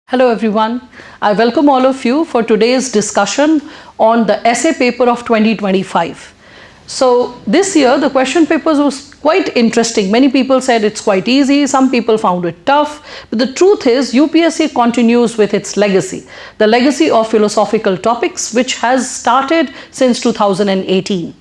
Hello everyone, I welcome all of you for today's discussion on the essay paper of 2025. So this year the question papers was quite interesting. Many people said it's quite easy, some people found it tough, but the truth is UPSC continues with its legacy, the legacy of philosophical topics which has started since 2018.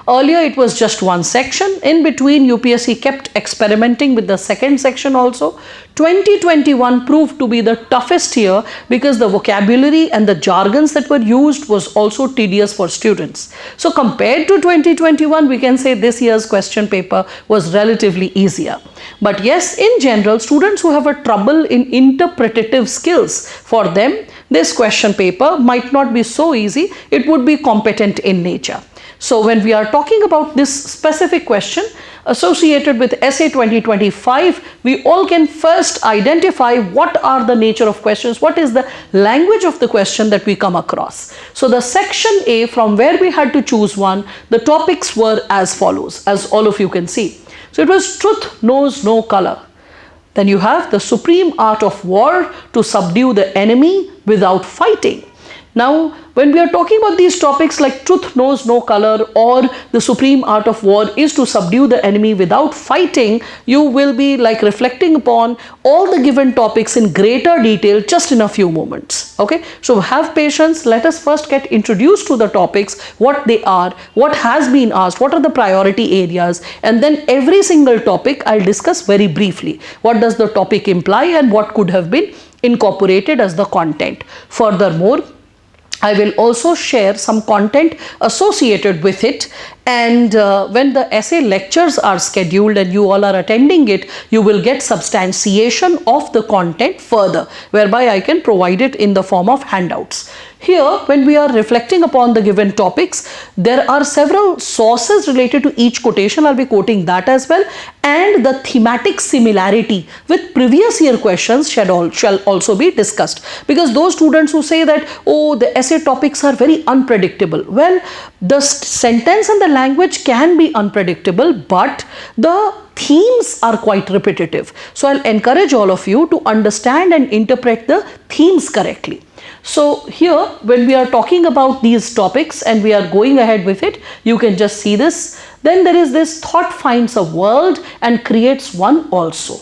Earlier it was just one section. In between UPSC kept experimenting with the second section also. 2021 proved to be the toughest year because the vocabulary and the jargons that were used was also tedious for students. So compared to 2021, we can say this year's question paper was relatively easier. But yes, in general, students who have a trouble in interpretative skills, for them this question paper might not be so easy, it would be competent in nature. So when we are talking about this specific question associated with essay 2025, we all can first identify what are the nature of questions, what is the language of the question that we come across. So the section A, from where we had to choose one, the topics were as follows, as all of you can see. So it was truth knows no color. Then you have the supreme art of war to subdue the enemy without fighting. Now, when we are talking about these topics like truth knows no color or the supreme art of war is to subdue the enemy without fighting, you will be like reflecting upon all the given topics in greater detail just in a few moments. Okay, so have patience. Let us first get introduced to the topics, what they are, what has been asked, what are the priority areas, and then every single topic I'll discuss very briefly. What does the topic imply and what could have been incorporated as the content. Furthermore, I will also share some content associated with it, and when the essay lectures are scheduled and you all are attending it, you will get substantiation of the content further, whereby I can provide it in the form of handouts. Here, when we are reflecting upon the given topics, there are several sources related to each quotation. I'll be quoting that as well, and the thematic similarity with previous year questions shall also be discussed, because those students who say that, oh, the essay topics are very unpredictable, well, the sentence and the language can be unpredictable, but the themes are quite repetitive. So I'll encourage all of you to understand and interpret the themes correctly. So here, when we are talking about these topics and we are going ahead with it, you can just see this. Then there is this thought finds a world and creates one also.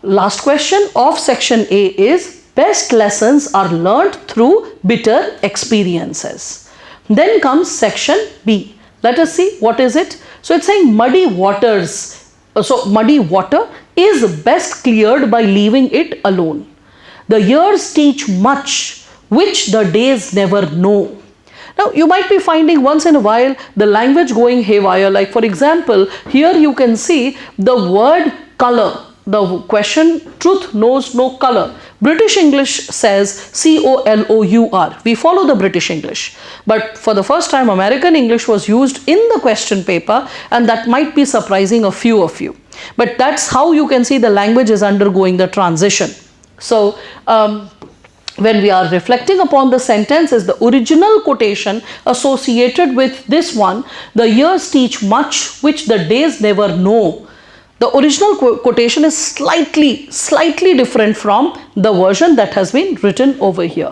Last question of section A is best lessons are learnt through bitter experiences. Then comes section B. Let us see what is it. So it's saying muddy waters. So muddy water is best cleared by leaving it alone. The years teach much which the days never know. Now you might be finding once in a while the language going haywire, like for example, here you can see the word color. The question truth knows no color. British English says C-O-L-O-U-R. We follow the British English. But for the first time American English was used in the question paper, and that might be surprising a few of you. But that's how you can see the language is undergoing the transition. So when we are reflecting upon the sentences, the original quotation associated with this one, the years teach much which the days never know. The original quotation is slightly different from the version that has been written over here.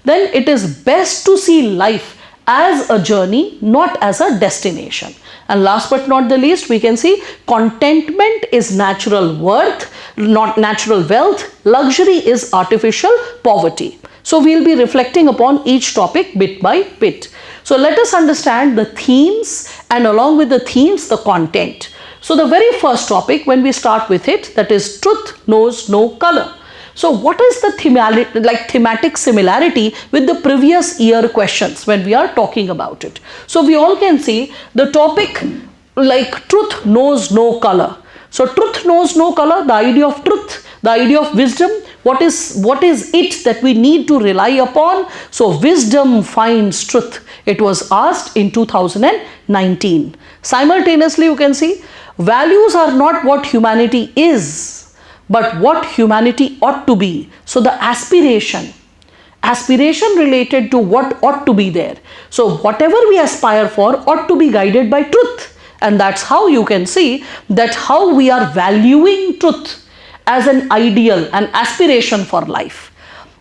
Then it is best to see life as a journey, not as a destination. And last but not the least, we can see contentment is natural worth, not natural wealth. Luxury is artificial poverty. So we'll be reflecting upon each topic bit by bit. So let us understand the themes, and along with the themes, the content. So the very first topic, when we start with it, that is truth knows no color. So what is the thematic similarity with the previous year questions when we are talking about it? So we all can see the topic like truth knows no color. So truth knows no color, the idea of truth, the idea of wisdom, what is it that we need to rely upon? So wisdom finds truth. It was asked in 2019. Simultaneously, you can see values are not what humanity is, but what humanity ought to be. So the aspiration related to what ought to be there. So whatever we aspire for ought to be guided by truth. And that's how you can see that how we are valuing truth as an ideal, an aspiration for life.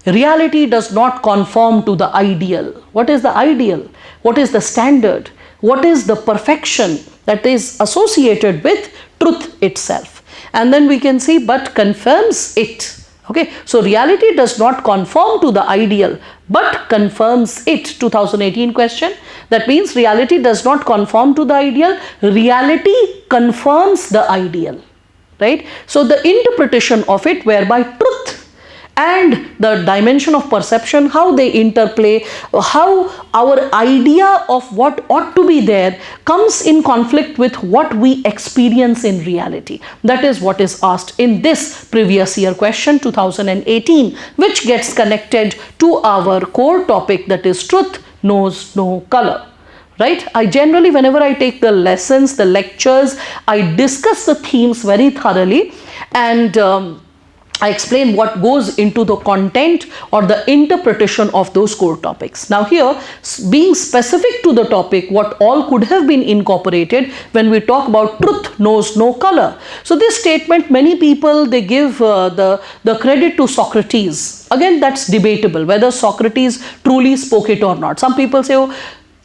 Reality does not conform to the ideal. What is the ideal? What is the standard? What is the perfection that is associated with truth itself? And then we can see, but confirms it. Okay, so reality does not conform to the ideal, but confirms it. 2018 question. That means reality does not conform to the ideal. Reality confirms the ideal. Right? So the interpretation of it, whereby truth and the dimension of perception, how they interplay, how our idea of what ought to be there comes in conflict with what we experience in reality. That is what is asked in this previous year question 2018, which gets connected to our core topic, that is truth knows no color. Right? I generally, whenever I take the lessons, the lectures, I discuss the themes very thoroughly, and I explain what goes into the content or the interpretation of those core topics. Now here, being specific to the topic, what all could have been incorporated when we talk about truth knows no color. So this statement, many people, they give the credit to Socrates. Again, that's debatable whether Socrates truly spoke it or not. Some people say, oh,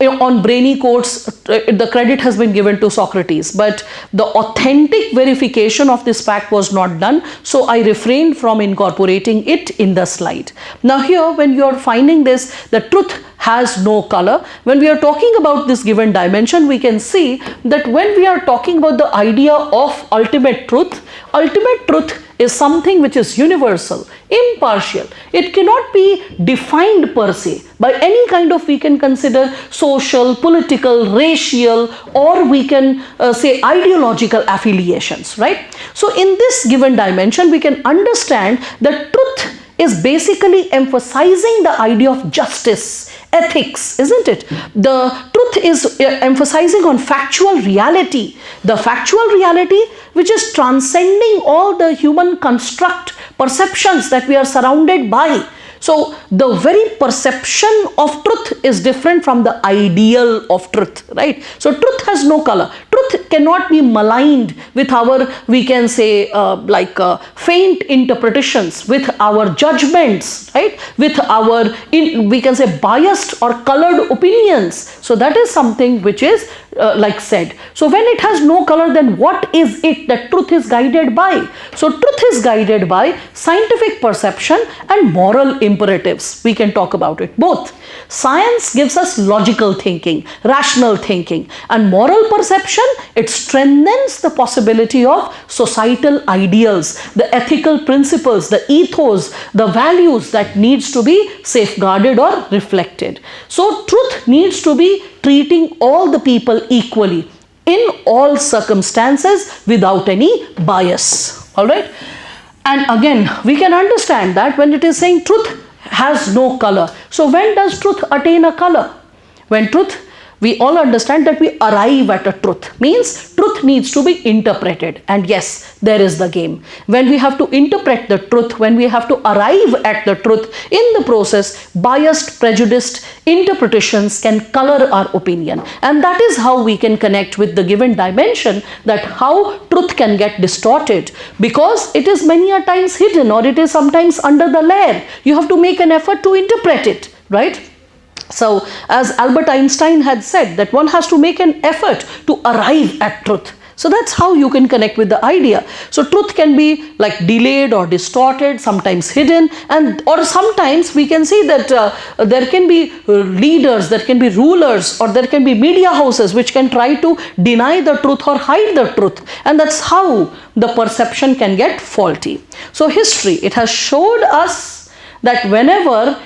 on brainy quotes, the credit has been given to Socrates, but the authentic verification of this fact was not done, so I refrained from incorporating it in the slide. Now here, when you are finding this, the truth has no color, when we are talking about this given dimension, we can see that when we are talking about the idea of ultimate truth is something which is universal, impartial. It cannot be defined per se by any kind of, we can consider, social, political, racial, or we can say ideological affiliations, right? So in this given dimension, we can understand that truth is basically emphasizing the idea of justice, ethics, isn't it? The truth is emphasizing on factual reality, the factual reality which is transcending all the human construct perceptions that we are surrounded by. So the very perception of truth is different from the ideal of truth, right? So truth has no color. Truth cannot be maligned with our, we can say, faint interpretations, with our judgments, right? With our, we can say, biased or colored opinions. So that is something which is like said. So when it has no color, then what is it that truth is guided by? So truth is guided by scientific perception and moral imperatives. We can talk about it both. Science gives us logical thinking, rational thinking, and moral perception, it strengthens the possibility of societal ideals, the ethical principles, the ethos, the values that needs to be safeguarded or reflected. So truth needs to be treating all the people equally in all circumstances without any bias. All right. And again, we can understand that when it is saying truth has no color. So when does truth attain a color? When truth, we all understand that we arrive at a truth, means truth needs to be interpreted. And yes, there is the game. When we have to interpret the truth, when we have to arrive at the truth, in the process, biased, prejudiced interpretations can color our opinion. And that is how we can connect with the given dimension, that how truth can get distorted, because it is many a times hidden, or it is sometimes under the layer. You have to make an effort to interpret it, right? So as Albert Einstein had said, that one has to make an effort to arrive at truth. So that's how you can connect with the idea. So truth can be like delayed or distorted, sometimes hidden, and or sometimes we can see that there can be leaders, there can be rulers, or there can be media houses which can try to deny the truth or hide the truth, and that's how the perception can get faulty. So history, it has showed us that whenever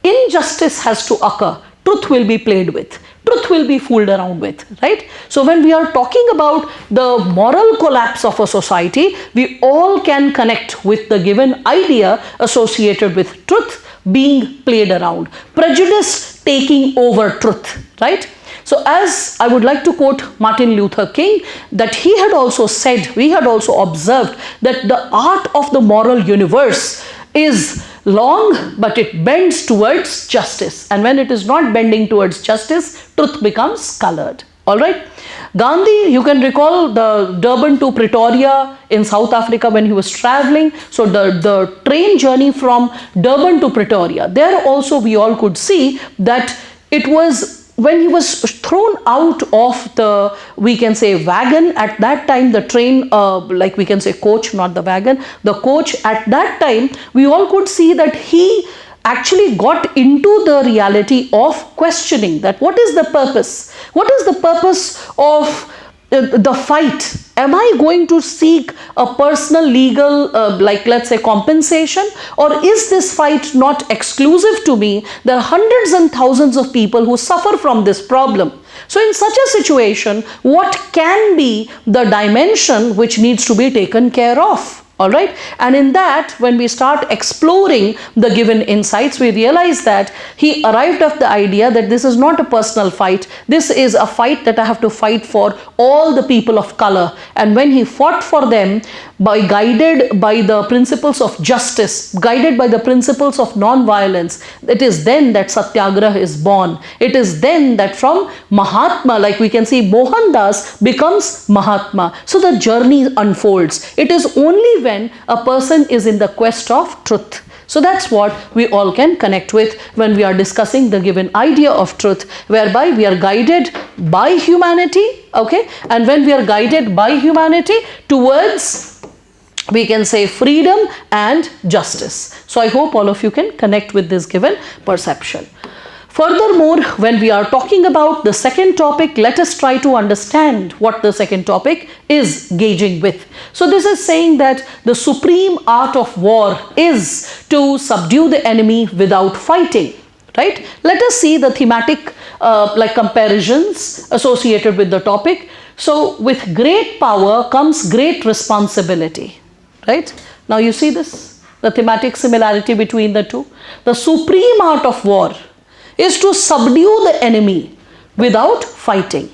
injustice has to occur, truth will be played with, truth will be fooled around with, right? So when we are talking about the moral collapse of a society, we all can connect with the given idea associated with truth being played around, prejudice taking over truth, right? So as I would like to quote Martin Luther King, that he had also said, we had also observed that the art of the moral universe is long, but it bends towards justice. And when it is not bending towards justice, truth becomes colored. All right. Gandhi, you can recall the Durban to Pretoria in South Africa when he was traveling. So the train journey from Durban to Pretoria, there also we all could see that it was when he was thrown out of the, we can say, wagon at that time, the train, like we can say coach, not the wagon, the coach at that time, we all could see that he actually got into the reality of questioning that what is the purpose? What is the purpose of the fight? Am I going to seek a personal legal, like let's say compensation, or is this fight not exclusive to me? There are hundreds and thousands of people who suffer from this problem. So in such a situation, what can be the dimension which needs to be taken care of? All right, and in that, when we start exploring the given insights, we realize that he arrived at the idea that this is not a personal fight. This is a fight that I have to fight for all the people of color. And when he fought for them, guided by the principles of justice, guided by the principles of non-violence, it is then that Satyagraha is born. It is then that from Mahatma, like we can see, Mohandas becomes Mahatma. So the journey unfolds. It is only when a person is in the quest of truth. So that's what we all can connect with when we are discussing the given idea of truth, whereby we are guided by humanity, okay? And when we are guided by humanity towards, we can say, freedom and justice. So I hope all of you can connect with this given perception. Furthermore, when we are talking about the second topic, let us try to understand what the second topic is gauging with. So this is saying that the supreme art of war is to subdue the enemy without fighting, right? Let us see the thematic like comparisons associated with the topic. So with great power comes great responsibility, right? Now you see this, the thematic similarity between the two. The supreme art of war is to subdue the enemy without fighting.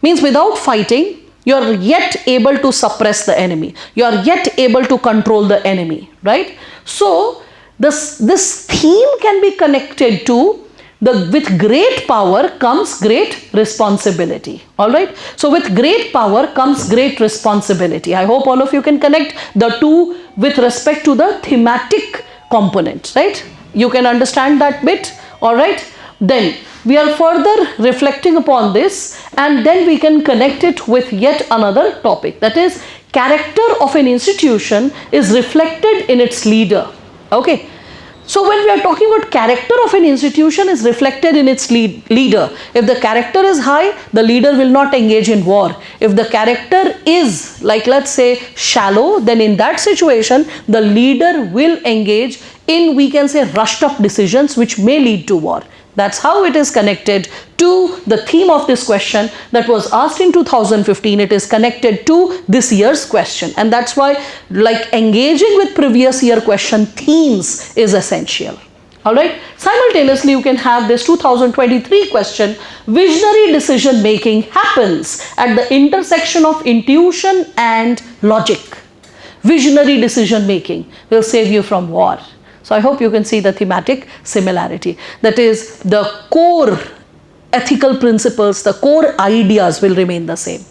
Means without fighting, you are yet able to suppress the enemy. You are yet able to control the enemy, right? So this theme can be connected to with great power comes great responsibility. All right. So with great power comes great responsibility. I hope all of you can connect the two with respect to the thematic component, right? You can understand that bit. All right, then we are further reflecting upon this, and then we can connect it with yet another topic, that is, character of an institution is reflected in its leader. Okay, so when we are talking about character of an institution is reflected in its leader. If the character is high, the leader will not engage in war. If the character is, like let's say, shallow, then in that situation the leader will engage in, we can say, rushed up decisions which may lead to war. That's how it is connected to the theme of this question that was asked in 2015. It is connected to this year's question, and that's why like engaging with previous year question themes is essential. All right. Simultaneously, you can have this 2023 question, visionary decision making happens at the intersection of intuition and logic. Visionary decision making will save you from war. So I hope you can see the thematic similarity. That is, the core ethical principles, the core ideas will remain the same.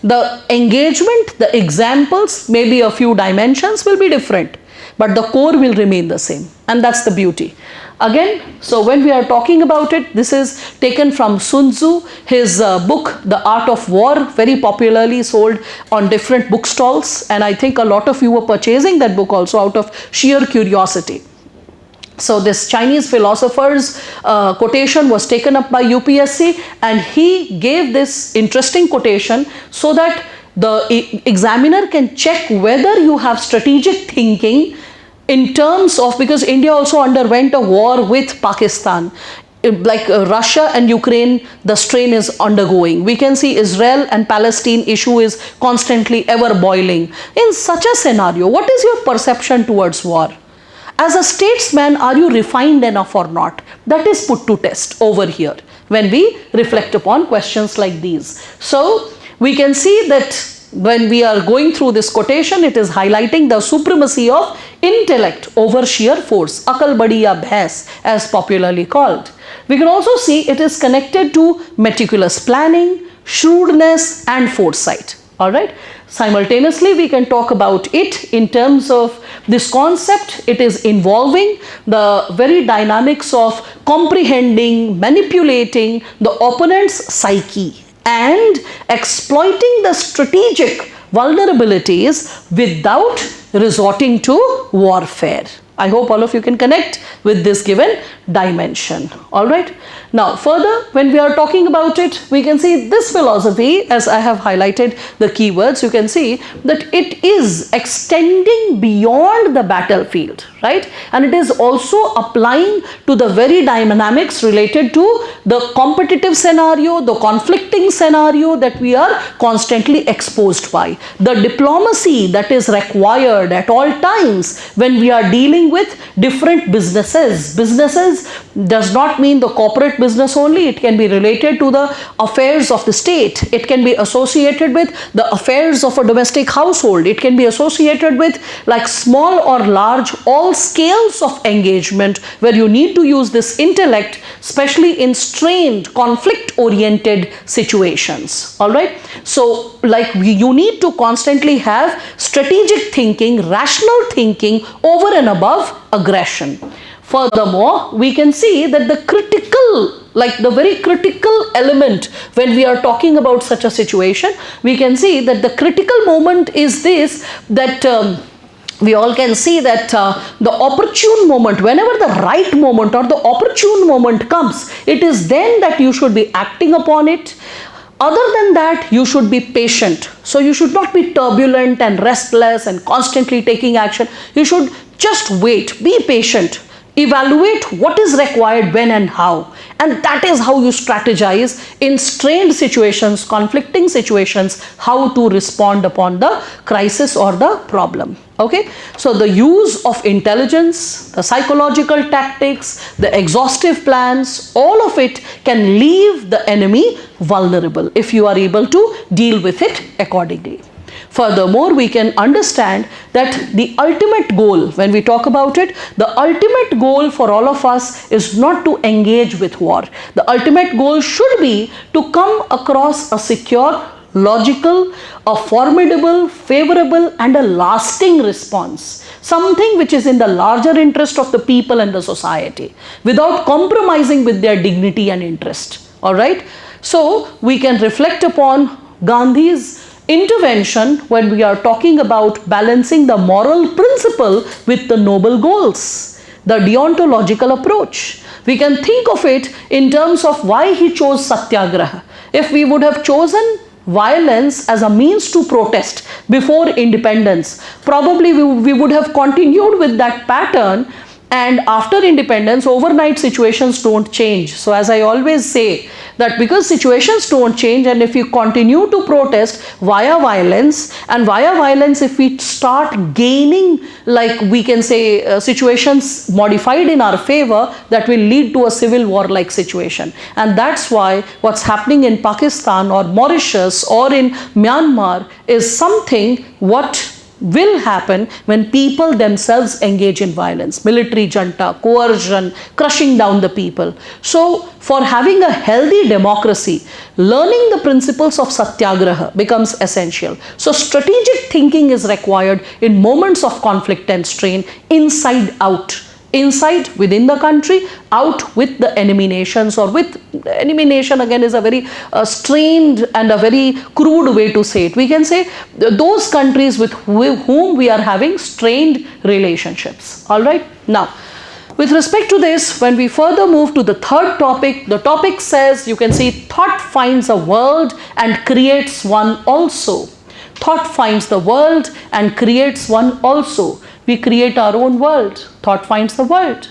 The engagement, the examples, maybe a few dimensions will be different, but the core will remain the same. And that's the beauty. Again, so when we are talking about it, this is taken from Sun Tzu, his book, The Art of War, very popularly sold on different bookstalls. And I think a lot of you were purchasing that book also out of sheer curiosity. So this Chinese philosopher's quotation was taken up by UPSC, and he gave this interesting quotation so that the examiner can check whether you have strategic thinking in terms of, because India also underwent a war with Pakistan. Like Russia and Ukraine, the strain is undergoing. We can see Israel and Palestine issue is constantly ever boiling. In such a scenario, what is your perception towards war? As a statesman, are you refined enough or not? That is put to test over here when we reflect upon questions like these. So we can see that when we are going through this quotation, it is highlighting the supremacy of intellect over sheer force, akal badiya bhais, as popularly called. We can also see it is connected to meticulous planning, shrewdness and foresight. All right. Simultaneously, we can talk about it in terms of this concept. It is involving the very dynamics of comprehending, manipulating the opponent's psyche and exploiting the strategic vulnerabilities without resorting to warfare. I hope all of you can connect with this given dimension. All right. Now, further, when we are talking about it, we can see this philosophy, as I have highlighted the keywords, you can see that it is extending beyond the battlefield, right? And it is also applying to the very dynamics related to the competitive scenario, the conflicting scenario that we are constantly exposed by. The diplomacy that is required at all times when we are dealing with different businesses. Businesses does not mean the corporate business only. It can be related to the affairs of the state. It can be associated with the affairs of a domestic household. It can be associated with like small or large, all scales of engagement where you need to use this intellect, especially in strained, conflict-oriented situations. All right. So, like you need to constantly have strategic thinking, rational thinking over and above aggression. Furthermore, we can see that the critical, like the very critical element when we are talking about such a situation, we can see that the critical moment is this, that we all can see that the opportune moment, whenever the right moment or the opportune moment comes, it is then that you should be acting upon it. Other than that, you should be patient. So you should not be turbulent and restless and constantly taking action. You should just wait, be patient, evaluate what is required when and how. And that is how you strategize in strained situations, conflicting situations, how to respond upon the crisis or the problem. Okay, so the use of intelligence, the psychological tactics, the exhaustive plans, all of it can leave the enemy vulnerable if you are able to deal with it accordingly. Furthermore, we can understand that the ultimate goal, when we talk about it, the ultimate goal for all of us is not to engage with war. The ultimate goal should be to come across a secure, logical, a formidable, favorable and a lasting response. Something which is in the larger interest of the people and the society without compromising with their dignity and interest. All right. So we can reflect upon Gandhi's intervention when we are talking about balancing the moral principle with the noble goals, the deontological approach. We can think of it in terms of why he chose satyagraha. If we would have chosen violence as a means to protest before independence, probably we would have continued with that pattern, and after independence, overnight situations don't change. So as I always say, that because situations don't change, and if you continue to protest via violence, and via violence if we start gaining, like we can say, situations modified in our favor, that will lead to a civil war like situation. And that's why what's happening in Pakistan or Mauritius or in Myanmar is something what will happen when people themselves engage in violence, military junta, coercion, crushing down the people. So for having a healthy democracy, learning the principles of satyagraha becomes essential. So strategic thinking is required in moments of conflict and strain, inside out. Inside within the country, out with the enemy nations, or with enemy nation again is a very strained and a very crude way to say it. We can say those countries with whom we are having strained relationships. All right. Now, with respect to this, when we further move to the third topic, the topic says, you can see, thought finds a world and creates one also. Thought finds the world and creates one also. We create our own world. Thought finds the world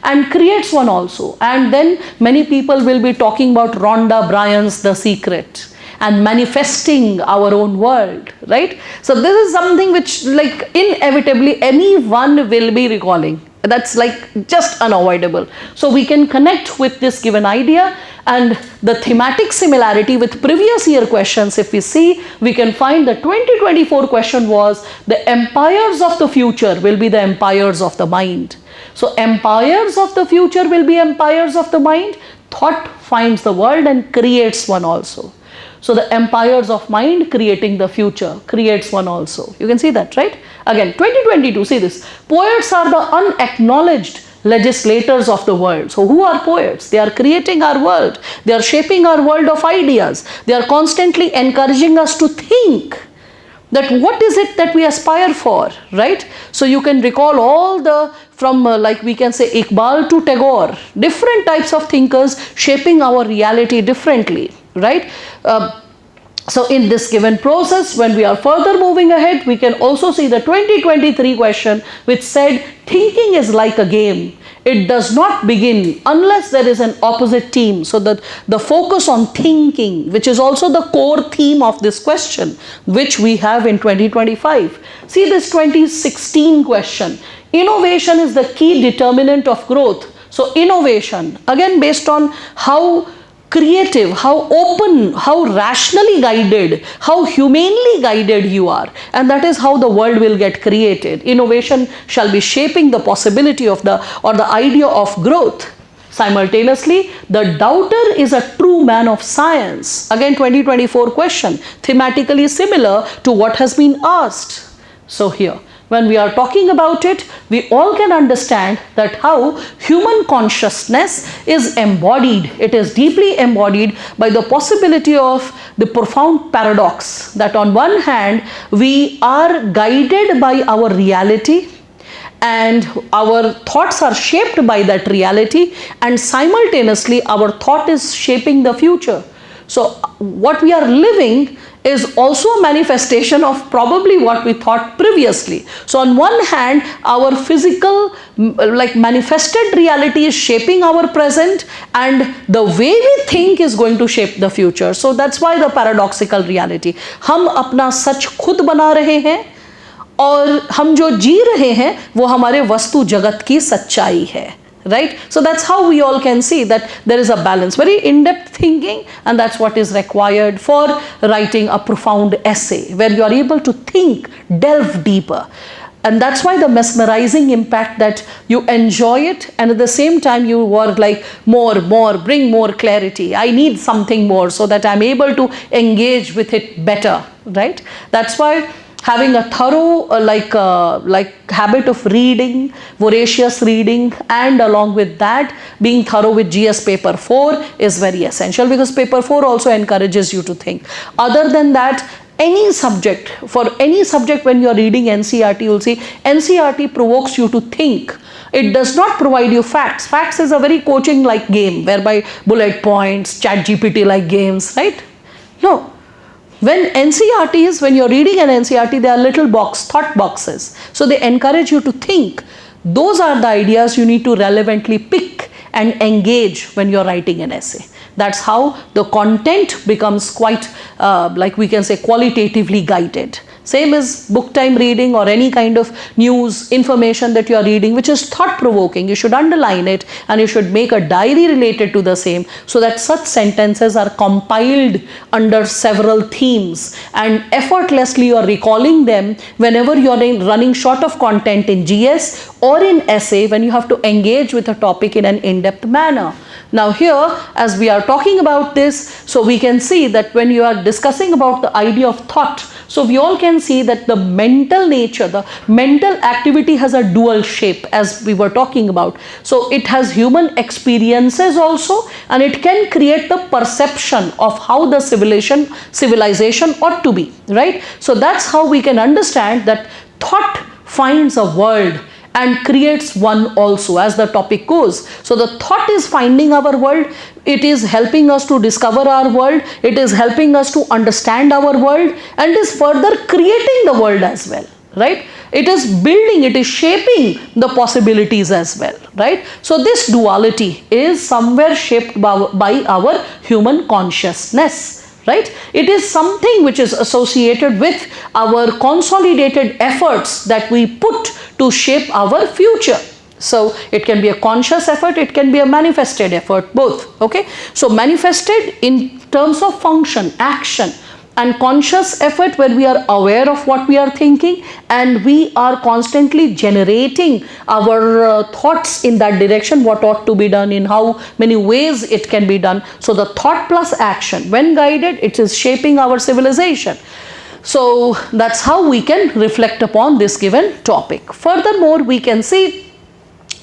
and creates one also. And then many people will be talking about Rhonda Byrne's The Secret and manifesting our own world, right? So this is something which, like, inevitably anyone will be recalling. That's like just unavoidable. So we can connect with this given idea, and the thematic similarity with previous year questions, if we see, we can find the 2024 question was, the empires of the future will be the empires of the mind. So empires of the future will be empires of the mind. Thought finds the world and creates one also. So the empires of mind creating the future creates one also. You can see that, right? Again, 2022, see this. Poets are the unacknowledged legislators of the world. So who are poets? They are creating our world. They are shaping our world of ideas. They are constantly encouraging us to think that what is it that we aspire for, right? So you can recall all the, from like we can say Iqbal to Tagore, different types of thinkers shaping our reality differently, right? So in this given process, when we are further moving ahead, we can also see the 2023 question which said, thinking is like a game. It does not begin unless there is an opposite team. So that the focus on thinking, which is also the core theme of this question, which we have in 2025. See this 2016 question. Innovation is the key determinant of growth. So innovation, again based on how creative, how open, how rationally guided, how humanely guided you are, and that is how the world will get created. Innovation shall be shaping the possibility of the idea of growth. Simultaneously, the doubter is a true man of science. Again 2024 question, thematically similar to what has been asked. So here, when we are talking about it, we all can understand that how human consciousness is embodied. It is deeply embodied by the possibility of the profound paradox that on one hand, we are guided by our reality and our thoughts are shaped by that reality, and simultaneously our thought is shaping the future. So what we are living is also a manifestation of probably what we thought previously. So on one hand, our physical like manifested reality is shaping our present, and the way we think is going to shape the future. So that's why the paradoxical reality. हम अपना सच खुद बना रहे हैं और हम जो जी रहे हैं वो हमारे वस्तु जगत की सच्चाई है. Right? So that's how we all can see that there is a balance, very in-depth thinking, and that's what is required for writing a profound essay where you are able to think, delve deeper. And that's why the mesmerizing impact that you enjoy it, and at the same time you work like more, bring more clarity. I need something more so that I'm able to engage with it better, right? That's why having a thorough habit of reading, voracious reading, and along with that being thorough with GS paper 4 is very essential, because paper 4 also encourages you to think. Other than that, any subject, for any subject when you are reading NCERT, you will see NCERT provokes you to think. It does not provide you facts. Facts is a very coaching like game whereby bullet points, chat GPT like games, right? No. When NCERTs, when you're reading an NCERT, they are little thought boxes. So they encourage you to think. Those are the ideas you need to relevantly pick and engage when you're writing an essay. That's how the content becomes quite, like we can say, qualitatively guided. Same as book time reading or any kind of news information that you are reading which is thought provoking. You should underline it and you should make a diary related to the same, so that such sentences are compiled under several themes and effortlessly you are recalling them whenever you are running short of content in GS or in essay, when you have to engage with a topic in an in-depth manner. Now here, as we are talking about this, so we can see that when you are discussing about the idea of thought, so we all can see that the mental nature, the mental activity has a dual shape, as we were talking about. So it has human experiences also, and it can create the perception of how the civilization ought to be, right? So that's how we can understand that thought finds a world and creates one also, as the topic goes. So the thought is finding our world, it is helping us to discover our world, it is helping us to understand our world, and is further creating the world as well, right? It is building, it is shaping the possibilities as well, right? So this duality is somewhere shaped by our human consciousness. Right? It is something which is associated with our consolidated efforts that we put to shape our future. So it can be a conscious effort, it can be a manifested effort, both. Okay. So manifested in terms of function, action. and conscious effort where we are aware of what we are thinking and we are constantly generating our thoughts in that direction, what ought to be done, in how many ways it can be done. So the thought plus action, when guided, it is shaping our civilization. So that's how we can reflect upon this given topic. Furthermore, we can see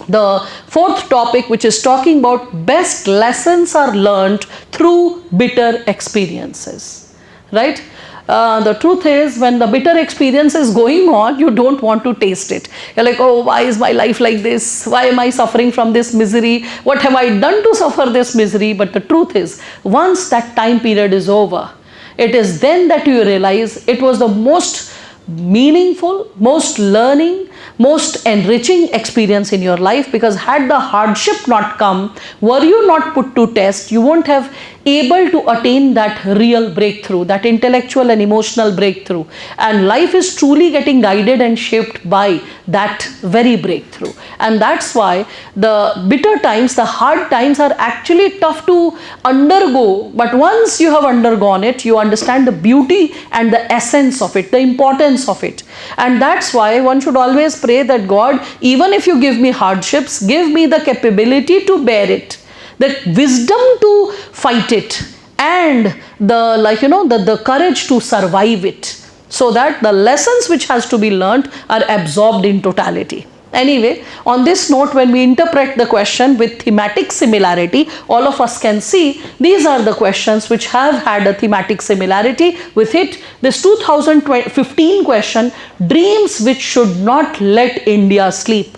the fourth topic, which is talking about best lessons are learned through bitter experiences. Right? The truth is, when the bitter experience is going on, you don't want to taste it. You're like, oh, why is my life like this? Why am I suffering from this misery? What have I done to suffer this misery? But the truth is, once that time period is over, it is then that you realize it was the most meaningful, most learning, most enriching experience in your life, because had the hardship not come, were you not put to test, you won't have able to attain that real breakthrough, that intellectual and emotional breakthrough. And life is truly getting guided and shaped by that very breakthrough. And that's why the bitter times, the hard times are actually tough to undergo. But once you have undergone it, you understand the beauty and the essence of it, the importance of it. And that's why one should always pray that God, even if you give me hardships, give me the capability to bear it, the wisdom to fight it, and the courage to survive it, so that the lessons which has to be learnt are absorbed in totality. Anyway, on this note, when we interpret the question with thematic similarity, all of us can see these are the questions which have had a thematic similarity with it. This 2015 question, dreams which should not let India sleep,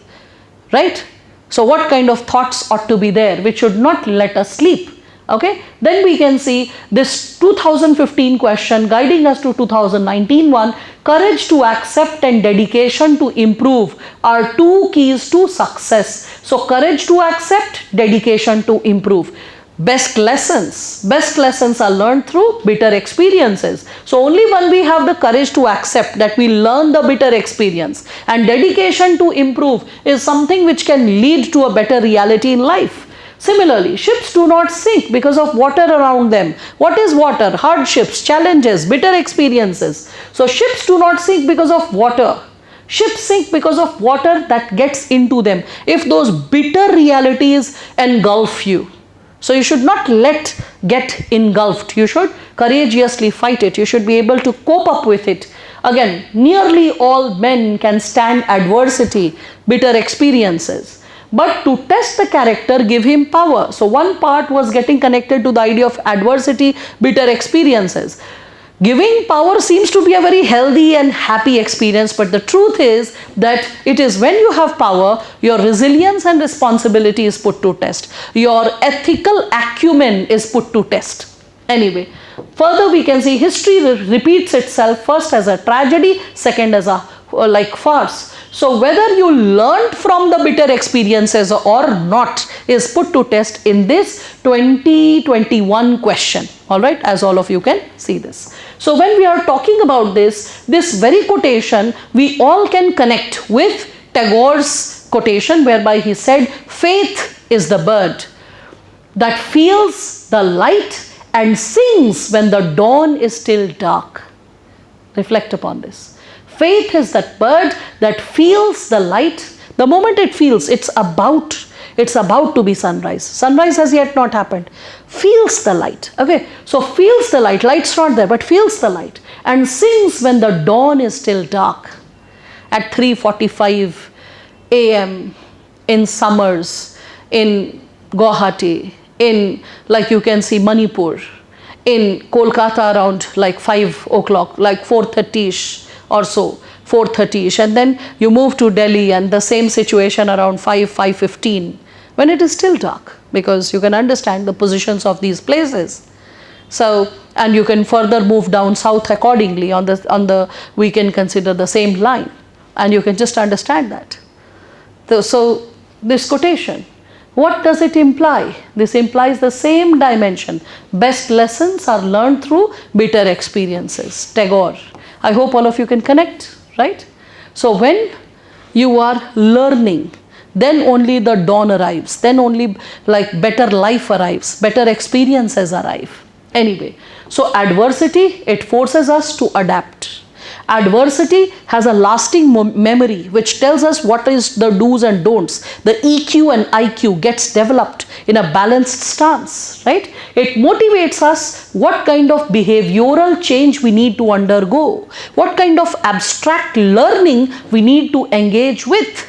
right? So what kind of thoughts ought to be there which should not let us sleep? Okay, then we can see this 2015 question guiding us to 2019 one, courage to accept and dedication to improve are two keys to success. So courage to accept, dedication to improve. Best lessons are learned through bitter experiences. So only when we have the courage to accept that we learn the bitter experience, and dedication to improve is something which can lead to a better reality in life. Similarly, ships do not sink because of water around them. What is water? Hardships, challenges, bitter experiences. So ships do not sink because of water. Ships sink because of water that gets into them. If those bitter realities engulf you, so you should not get engulfed. You should courageously fight it. You should be able to cope up with it. Again, nearly all men can stand adversity, bitter experiences. But to test the character, give him power. So one part was getting connected to the idea of adversity, bitter experiences. Giving power seems to be a very healthy and happy experience, but the truth is that it is when you have power, your resilience and responsibility is put to test. Your ethical acumen is put to test. Anyway, further we can see history repeats itself, first as a tragedy, second as a farce. So whether you learned from the bitter experiences or not is put to test in this 2021 question. Alright, as all of you can see this. So when we are talking about this very quotation, we all can connect with Tagore's quotation, whereby he said, faith is the bird that feels the light and sings when the dawn is still dark. Reflect upon this. Faith is that bird that feels the light. The moment it feels, it's about to be sunrise. Sunrise has yet not happened. Feels the light. Okay, so feels the light. Light's not there, but feels the light. And sings when the dawn is still dark. At 3:45 a.m. in summers, in Guwahati, in, like you can see, Manipur, in Kolkata around like 5 o'clock, like 4:30ish. Or so, 4:30ish, and then you move to Delhi and the same situation around 5:15 when it is still dark, because you can understand the positions of these places. So, and you can further move down south accordingly on the we can consider the same line, and you can just understand that. So this quotation, what does it imply? This implies the same dimension. Best lessons are learned through bitter experiences. Tagore. I hope all of you can connect, right? So when you are learning, then only the dawn arrives, then only like better life arrives, better experiences arrive. Anyway, So adversity, it forces us to adapt. Adversity has a lasting memory which tells us what is the do's and don'ts. The EQ and IQ gets developed in a balanced stance, right? It motivates us what kind of behavioral change we need to undergo, what kind of abstract learning we need to engage with.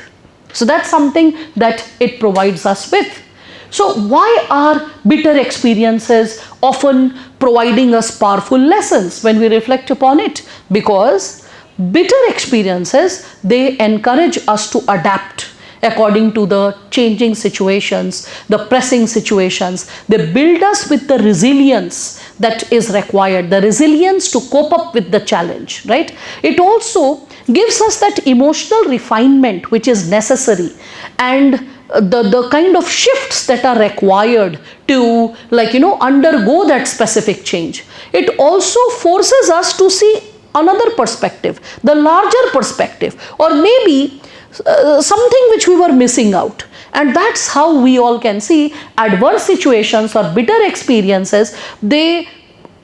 So that's something that it provides us with. So why are bitter experiences often providing us powerful lessons when we reflect upon it? Because bitter experiences, they encourage us to adapt according to the changing situations, the pressing situations. They build us with the resilience that is required, the resilience to cope up with the challenge, right? It also gives us that emotional refinement which is necessary, and the kind of shifts that are required to undergo that specific change. It also forces us to see another perspective, the larger perspective, or maybe something which we were missing out. And that's how we all can see adverse situations or bitter experiences, they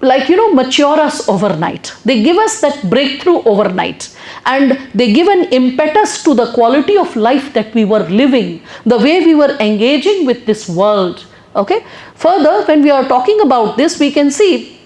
mature us overnight. They give us that breakthrough overnight, and they give an impetus to the quality of life that we were living, the way we were engaging with this world. Okay. Further, when we are talking about this, we can see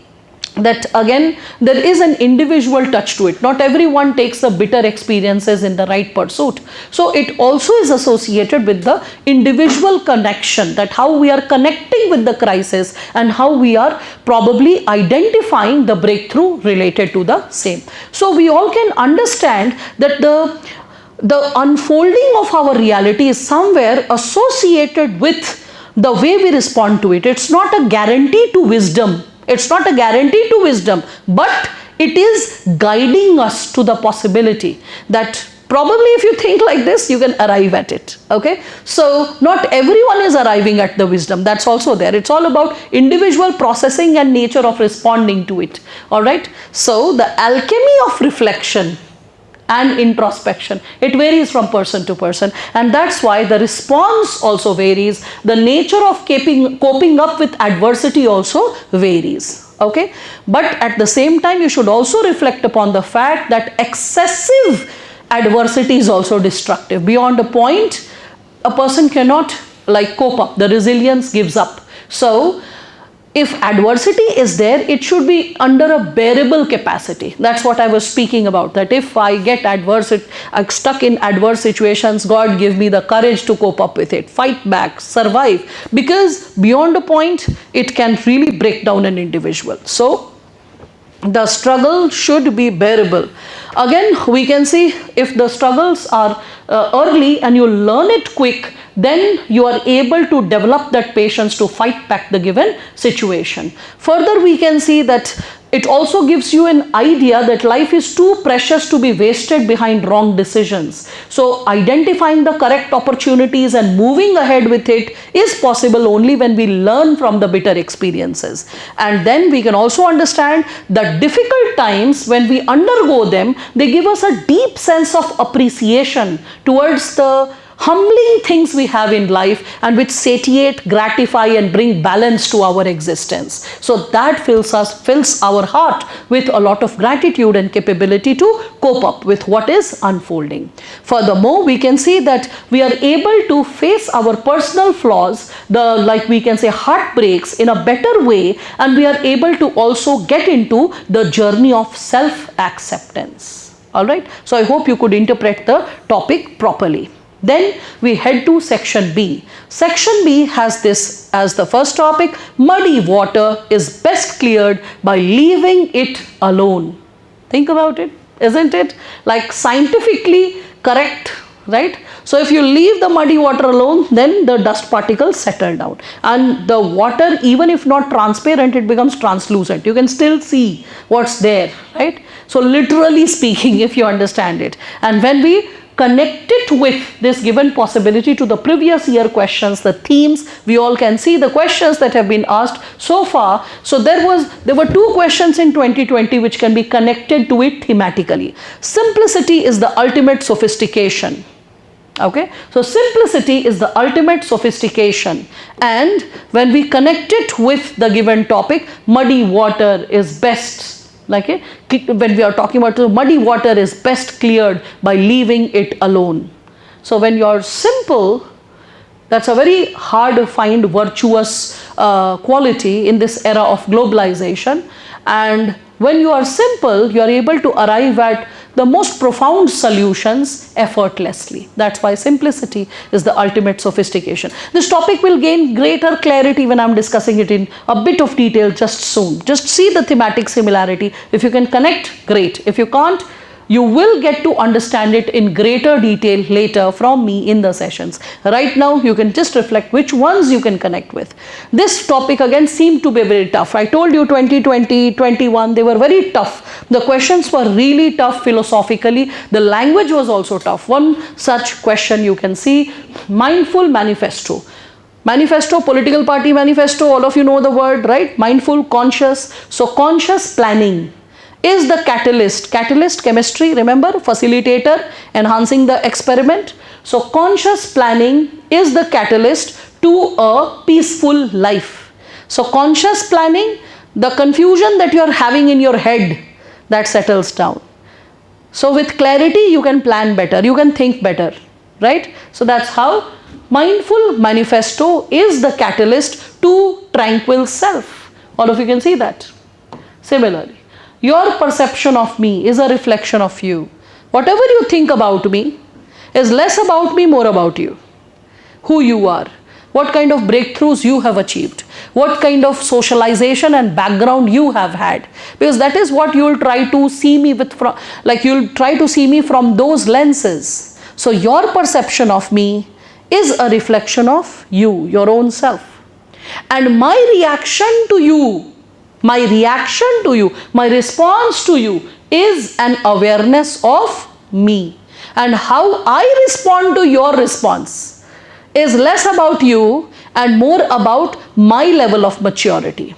that again there is an individual touch to it. Not everyone takes the bitter experiences in the right pursuit. So it also is associated with the individual connection, that how we are connecting with the crisis and how we are probably identifying the breakthrough related to the same. So we all can understand that the unfolding of our reality is somewhere associated with the way we respond to it. It's not a guarantee to wisdom. It's not a guarantee to wisdom, but it is guiding us to the possibility that probably if you think like this, you can arrive at it. Okay. So not everyone is arriving at the wisdom. That's also there. It's all about individual processing and nature of responding to it. All right. So the alchemy of reflection and introspection, it varies from person to person, and that's why the response also varies. The nature of coping up with adversity also varies. Okay, but at the same time you should also reflect upon the fact that excessive adversity is also destructive. Beyond a point, a person cannot cope up, the resilience gives up. So if adversity is there, it should be under a bearable capacity. That's what I was speaking about, that if I get I'm stuck in adverse situations, God give me the courage to cope up with it, fight back, survive, because beyond a point, it can really break down an individual. So the struggle should be bearable. Again, we can see if the struggles are early and you learn it quick, then you are able to develop that patience to fight back the given situation. Further, we can see that it also gives you an idea that life is too precious to be wasted behind wrong decisions. So identifying the correct opportunities and moving ahead with it is possible only when we learn from the bitter experiences. And then we can also understand that difficult times, when we undergo them, they give us a deep sense of appreciation towards the humbling things we have in life, and which satiate, gratify and bring balance to our existence. So that fills our heart with a lot of gratitude and capability to cope up with what is unfolding. Furthermore, we can see that we are able to face our personal flaws, we can say heartbreaks, in a better way, and we are able to also get into the journey of self-acceptance. All right. So I hope you could interpret the topic properly. Then we head to section B. Section B has this as the first topic: muddy water is best cleared by leaving it alone. Think about it, isn't it? Like scientifically correct, right? So if you leave the muddy water alone, then the dust particles settle down, and the water, even if not transparent, it becomes translucent. You can still see what's there, right? So literally speaking, if you understand it. And when we connect it with this given possibility to the previous year questions, the themes, we all can see the questions that have been asked so far. So there were two questions in 2020 which can be connected to it thematically. Simplicity is the ultimate sophistication. Okay, so simplicity is the ultimate sophistication, and when we connect it with the given topic, muddy water is best, like when we are talking about muddy water is best cleared by leaving it alone. So when you are simple, that's a very hard to find virtuous quality in this era of globalization, and when you are simple, you are able to arrive at the most profound solutions effortlessly. That's why simplicity is the ultimate sophistication. This topic will gain greater clarity when I'm discussing it in a bit of detail just soon. Just see the thematic similarity. If you can connect, great. If you can't, you will get to understand it in greater detail later from me in the sessions. Right now, you can just reflect which ones you can connect with. This topic again seemed to be very tough. I told you 2020, 21, they were very tough. The questions were really tough philosophically. The language was also tough. One such question you can see, mindful manifesto. Manifesto, political party manifesto, all of you know the word, right? Mindful, conscious. So conscious planning is the catalyst, chemistry, remember, facilitator, enhancing the experiment. So conscious planning is the catalyst to a peaceful life. So conscious planning, the confusion that you are having in your head, that settles down. So with clarity, you can plan better, you can think better, right? So that's how mindful manifesto is the catalyst to tranquil self. All of you can see that. Similarly, your perception of me is a reflection of you. Whatever you think about me is less about me, more about you. Who you are, what kind of breakthroughs you have achieved, what kind of socialization and background you have had. Because that is what you will try to see me with, you will try to see me from those lenses. So your perception of me is a reflection of you, your own self. And my reaction to you, my response to you is an awareness of me. And how I respond to your response is less about you and more about my level of maturity.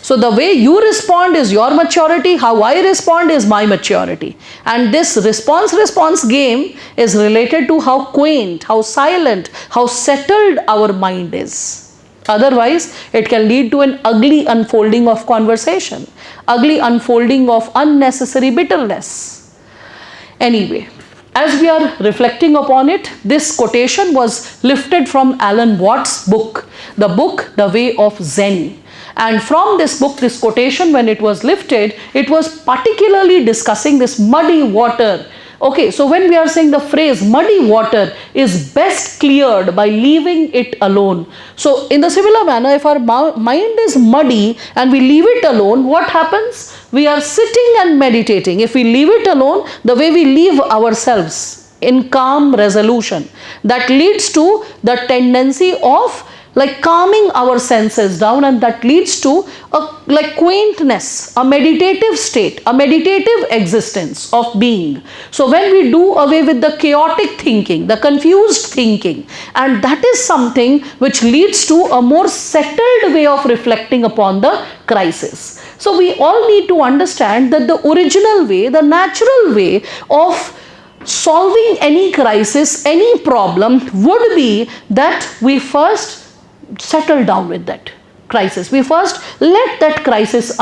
So the way you respond is your maturity, how I respond is my maturity. And this response game is related to how quaint, how silent, how settled our mind is. Otherwise, it can lead to an ugly unfolding of conversation, ugly unfolding of unnecessary bitterness. Anyway, as we are reflecting upon it, this quotation was lifted from Alan Watts' book, The Way of Zen. And from this book, this quotation, when it was lifted, it was particularly discussing this muddy water. Okay, so when we are saying the phrase muddy water is best cleared by leaving it alone. So in the similar manner, if our mind is muddy and we leave it alone, what happens? We are sitting and meditating. If we leave it alone, the way we leave ourselves in calm resolution, that leads to the tendency of calming our senses down, and that leads to a quaintness, a meditative state, a meditative existence of being. So when we do away with the chaotic thinking, the confused thinking, and that is something which leads to a more settled way of reflecting upon the crisis. So we all need to understand that the original way, the natural way of solving any crisis, any problem would be that we first settle down with that crisis. We first let that crisis,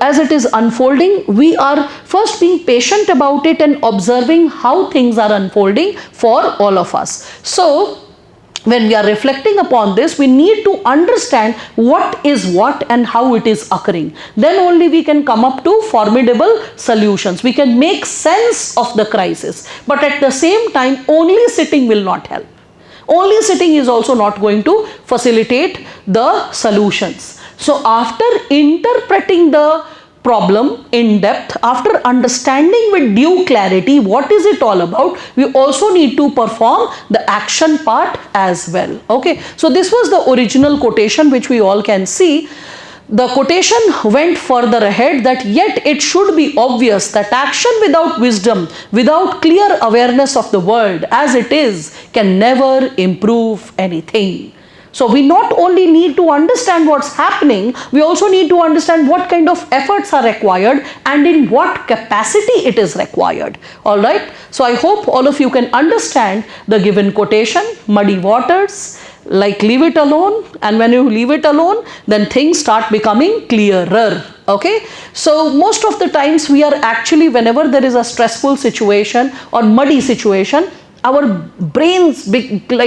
as it is unfolding, we are first being patient about it and observing how things are unfolding for all of us. So when we are reflecting upon this, we need to understand what is what and how it is occurring. Then only we can come up to formidable solutions. We can make sense of the crisis. But at the same time, only sitting will not help. Only sitting is also not going to facilitate the solutions. So after interpreting the problem in depth, after understanding with due clarity what is it all about, we also need to perform the action part as well. Okay, so this was the original quotation which we all can see. The quotation went further ahead that yet it should be obvious that action without wisdom, without clear awareness of the world as it is, can never improve anything. So we not only need to understand what's happening, we also need to understand what kind of efforts are required and in what capacity it is required. All right. So I hope all of you can understand the given quotation, muddy waters, like leave it alone, and when you leave it alone, then things start becoming clearer. Okay. So most of the times we are actually, whenever there is a stressful situation or muddy situation, our brains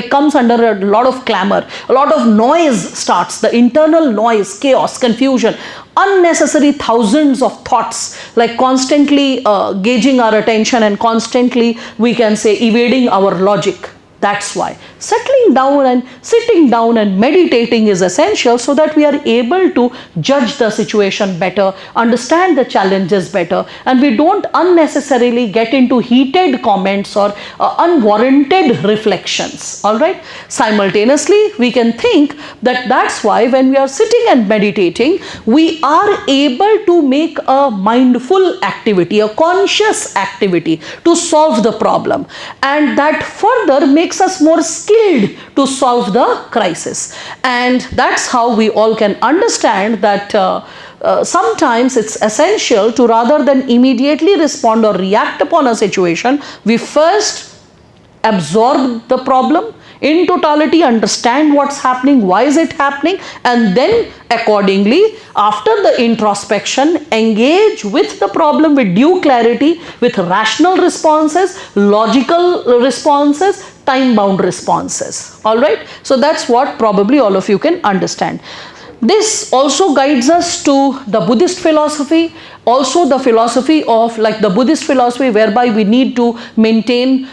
comes under a lot of clamor, a lot of noise starts, the internal noise, chaos, confusion, unnecessary thousands of thoughts, like constantly gauging our attention and constantly, we can say, evading our logic. That's why settling down and sitting down and meditating is essential, so that we are able to judge the situation better, understand the challenges better, and we don't unnecessarily get into heated comments or unwarranted reflections. All right. Simultaneously, we can think that that's why when we are sitting and meditating, we are able to make a mindful activity, a conscious activity to solve the problem, and that further makes us more skilled to solve the crisis. And that's how we all can understand that sometimes it's essential to, rather than immediately respond or react upon a situation, we first absorb the problem in totality, understand what's happening, why is it happening, and then accordingly, after the introspection, engage with the problem with due clarity, with rational responses, logical responses, time-bound responses. All right. So that's what probably all of you can understand. This also guides us to the Buddhist philosophy, also the philosophy of, like the Buddhist philosophy, whereby we need to maintain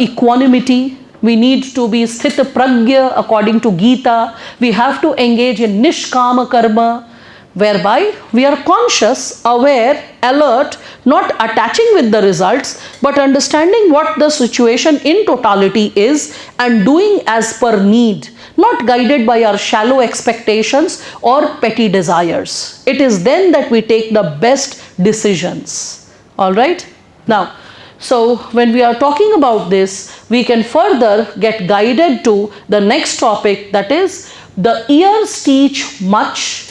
equanimity. We need to be sthita pragya according to Gita. We have to engage in nishkama karma, whereby we are conscious, aware, alert, not attaching with the results, but understanding what the situation in totality is and doing as per need, not guided by our shallow expectations or petty desires. It is then that we take the best decisions. All right. Now, so when we are talking about this, we can further get guided to the next topic, that is, the years teach much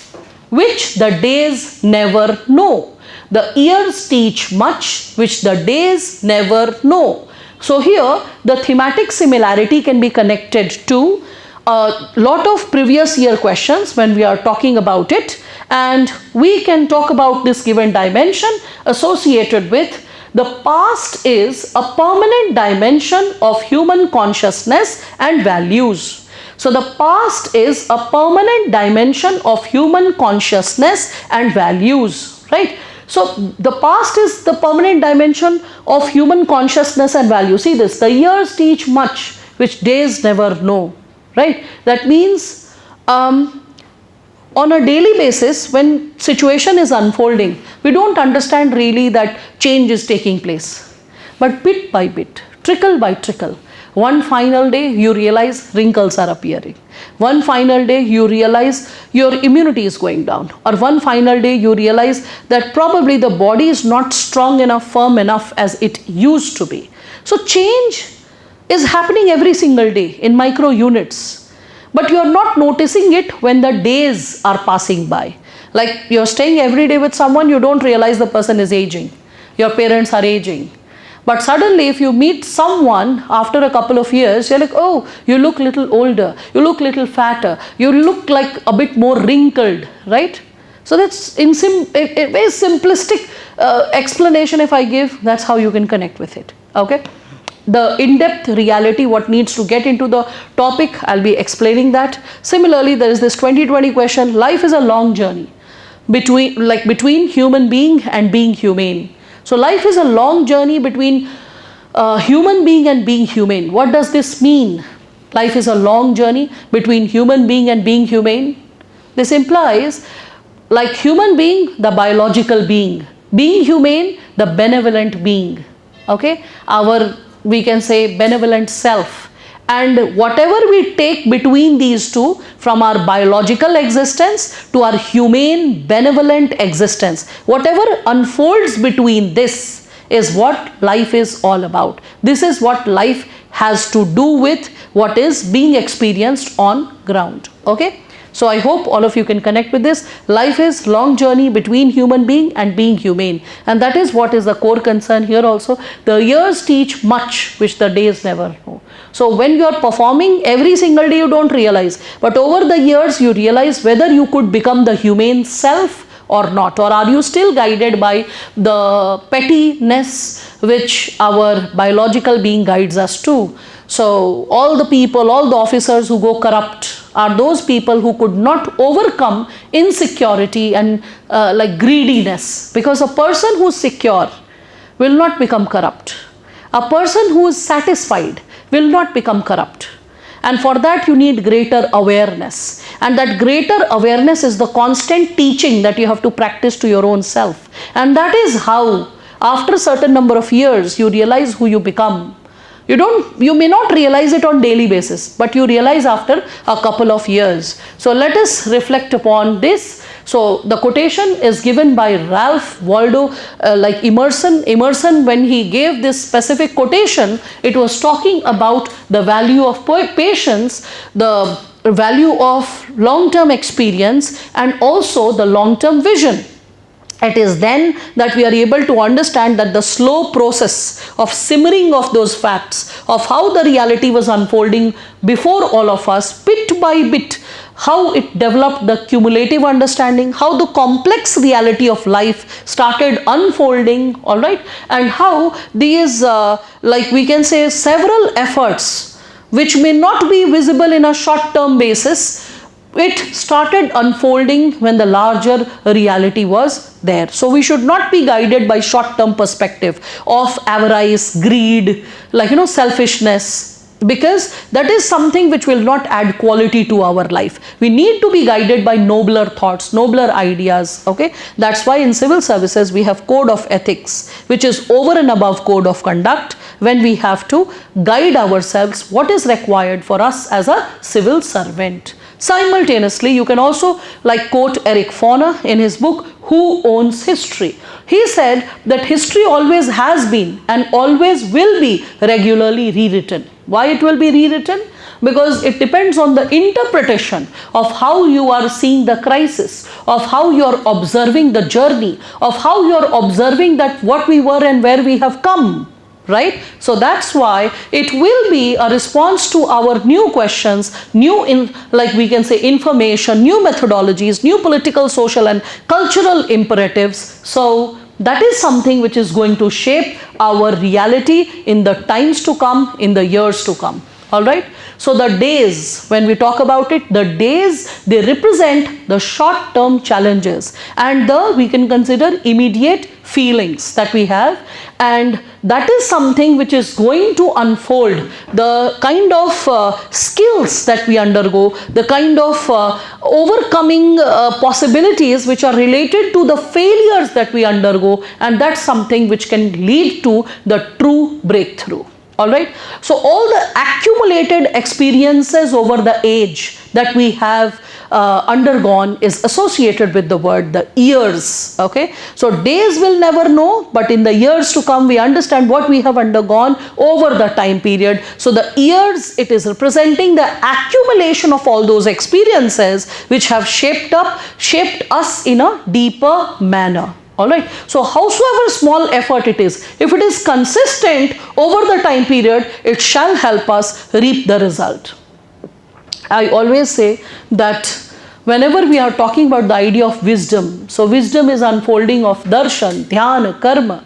which the days never know. The years teach much which the days never know. So here the thematic similarity can be connected to a lot of previous year questions when we are talking about it, and we can talk about this given dimension associated with the past is a permanent dimension of human consciousness and values. So the past is a permanent dimension of human consciousness and values, right? So the past is the permanent dimension of human consciousness and values. See this, the years teach much which days never know, right? That means on a daily basis, when situation is unfolding, we don't understand really that change is taking place. But bit by bit, trickle by trickle, one final day you realize wrinkles are appearing. One final day you realize your immunity is going down. Or one final day you realize that probably the body is not strong enough, firm enough as it used to be. So change is happening every single day in micro units. But you are not noticing it when the days are passing by. Like you are staying every day with someone, you don't realize the person is aging. Your parents are aging. But suddenly if you meet someone after a couple of years, you're like, oh, you look little older, you look little fatter, you look like a bit more wrinkled, right? So that's a very simplistic explanation if I give, that's how you can connect with it, okay? The in-depth reality, what needs to get into the topic, I'll be explaining that. Similarly, there is this 2020 question, life is a long journey between human being and being humane. So life is a long journey between human being and being humane. What does this mean? Life is a long journey between human being and being humane. This implies, like human being, the biological being humane, the benevolent being, okay? We can say benevolent self, and whatever we take between these two, from our biological existence to our humane benevolent existence, whatever unfolds between this is what life is all about. This is what life has to do with what is being experienced on ground. Okay. So I hope all of you can connect with this. Life is long journey between human being and being humane, and that is what is the core concern here also. The years teach much which the days never know. So when you are performing every single day, you don't realize, but over the years you realize whether you could become the humane self or not, or are you still guided by the pettiness which our biological being guides us to. So all the people, all the officers who go corrupt are those people who could not overcome insecurity and like greediness, because a person who is secure will not become corrupt. A person who is satisfied will not become corrupt. And for that you need greater awareness, and that greater awareness is the constant teaching that you have to practice to your own self. And that is how after a certain number of years you realize who you become. You may not realize it on daily basis, but you realize after a couple of years. So let us reflect upon this. So the quotation is given by Ralph Waldo Emerson. Emerson, when he gave this specific quotation, it was talking about the value of patience, the value of long-term experience, and also the long-term vision. It is then that we are able to understand that the slow process of simmering of those facts, of how the reality was unfolding before all of us, bit by bit, how it developed the cumulative understanding, how the complex reality of life started unfolding, all right, and how these, we can say, several efforts which may not be visible in a short-term basis, it started unfolding when the larger reality was there. So we should not be guided by short-term perspective of avarice, greed, selfishness, because that is something which will not add quality to our life. We need to be guided by nobler thoughts, nobler ideas. Okay, that's why in civil services we have code of ethics, which is over and above code of conduct, when we have to guide ourselves what is required for us as a civil servant. Simultaneously, you can also quote Eric Foner in his book, Who Owns History? He said that history always has been and always will be regularly rewritten. Why it will be rewritten? Because it depends on the interpretation of how you are seeing the crisis, of how you are observing the journey, of how you are observing that what we were and where we have come. Right? So that's why it will be a response to our new questions, new information, new methodologies, new political, social and cultural imperatives. So that is something which is going to shape our reality in the times to come, in the years to come. All right. So the days, when we talk about it, the days, they represent the short-term challenges and we can consider immediate feelings that we have, and that is something which is going to unfold the kind of skills that we undergo, the kind of overcoming possibilities which are related to the failures that we undergo, and that's something which can lead to the true breakthrough. All right. So all the accumulated experiences over the age that we have undergone is associated with the word, the years. Okay. So days will never know, but in the years to come, we understand what we have undergone over the time period. So the years, it is representing the accumulation of all those experiences which have shaped us in a deeper manner. All right. So howsoever small effort it is, if it is consistent over the time period, it shall help us reap the result. I always say that whenever we are talking about the idea of wisdom, so wisdom is unfolding of darshan, dhyana, karma.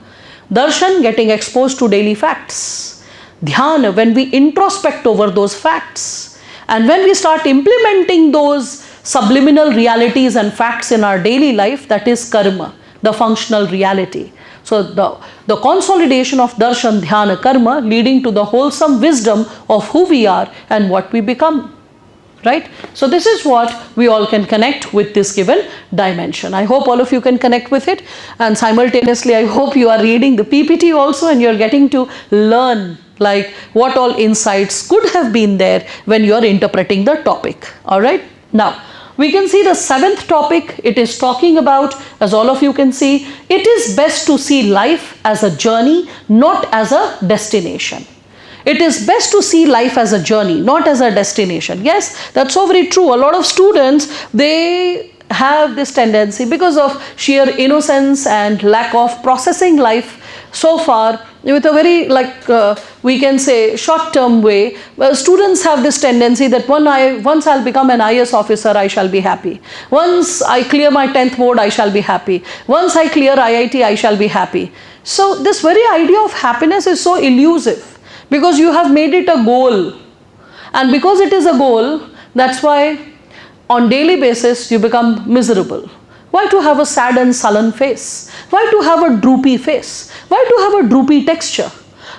Darshan, getting exposed to daily facts. Dhyana, when we introspect over those facts. And when we start implementing those subliminal realities and facts in our daily life, that is karma, the functional reality. So the consolidation of darshan, dhyana, karma, leading to the wholesome wisdom of who we are and what we become. Right? So this is what we all can connect with this given dimension. I hope all of you can connect with it, and simultaneously I hope you are reading the PPT also and you're getting to learn what all insights could have been there when you're interpreting the topic. All right. Now, we can see the 7th topic. It is talking about, as all of you can see, it is best to see life as a journey, not as a destination. It is best to see life as a journey, not as a destination. Yes, that's so very true. A lot of students, they have this tendency because of sheer innocence and lack of processing life so far with a very we can say short-term way. Well, students have this tendency that once I'll become an IAS officer, I shall be happy. Once I clear my 10th board, I shall be happy. Once I clear IIT, I shall be happy. So this very idea of happiness is so elusive because you have made it a goal, and because it is a goal, that's why on daily basis you become miserable. Why to have a sad and sullen face? Why to have a droopy face? Why to have a droopy texture?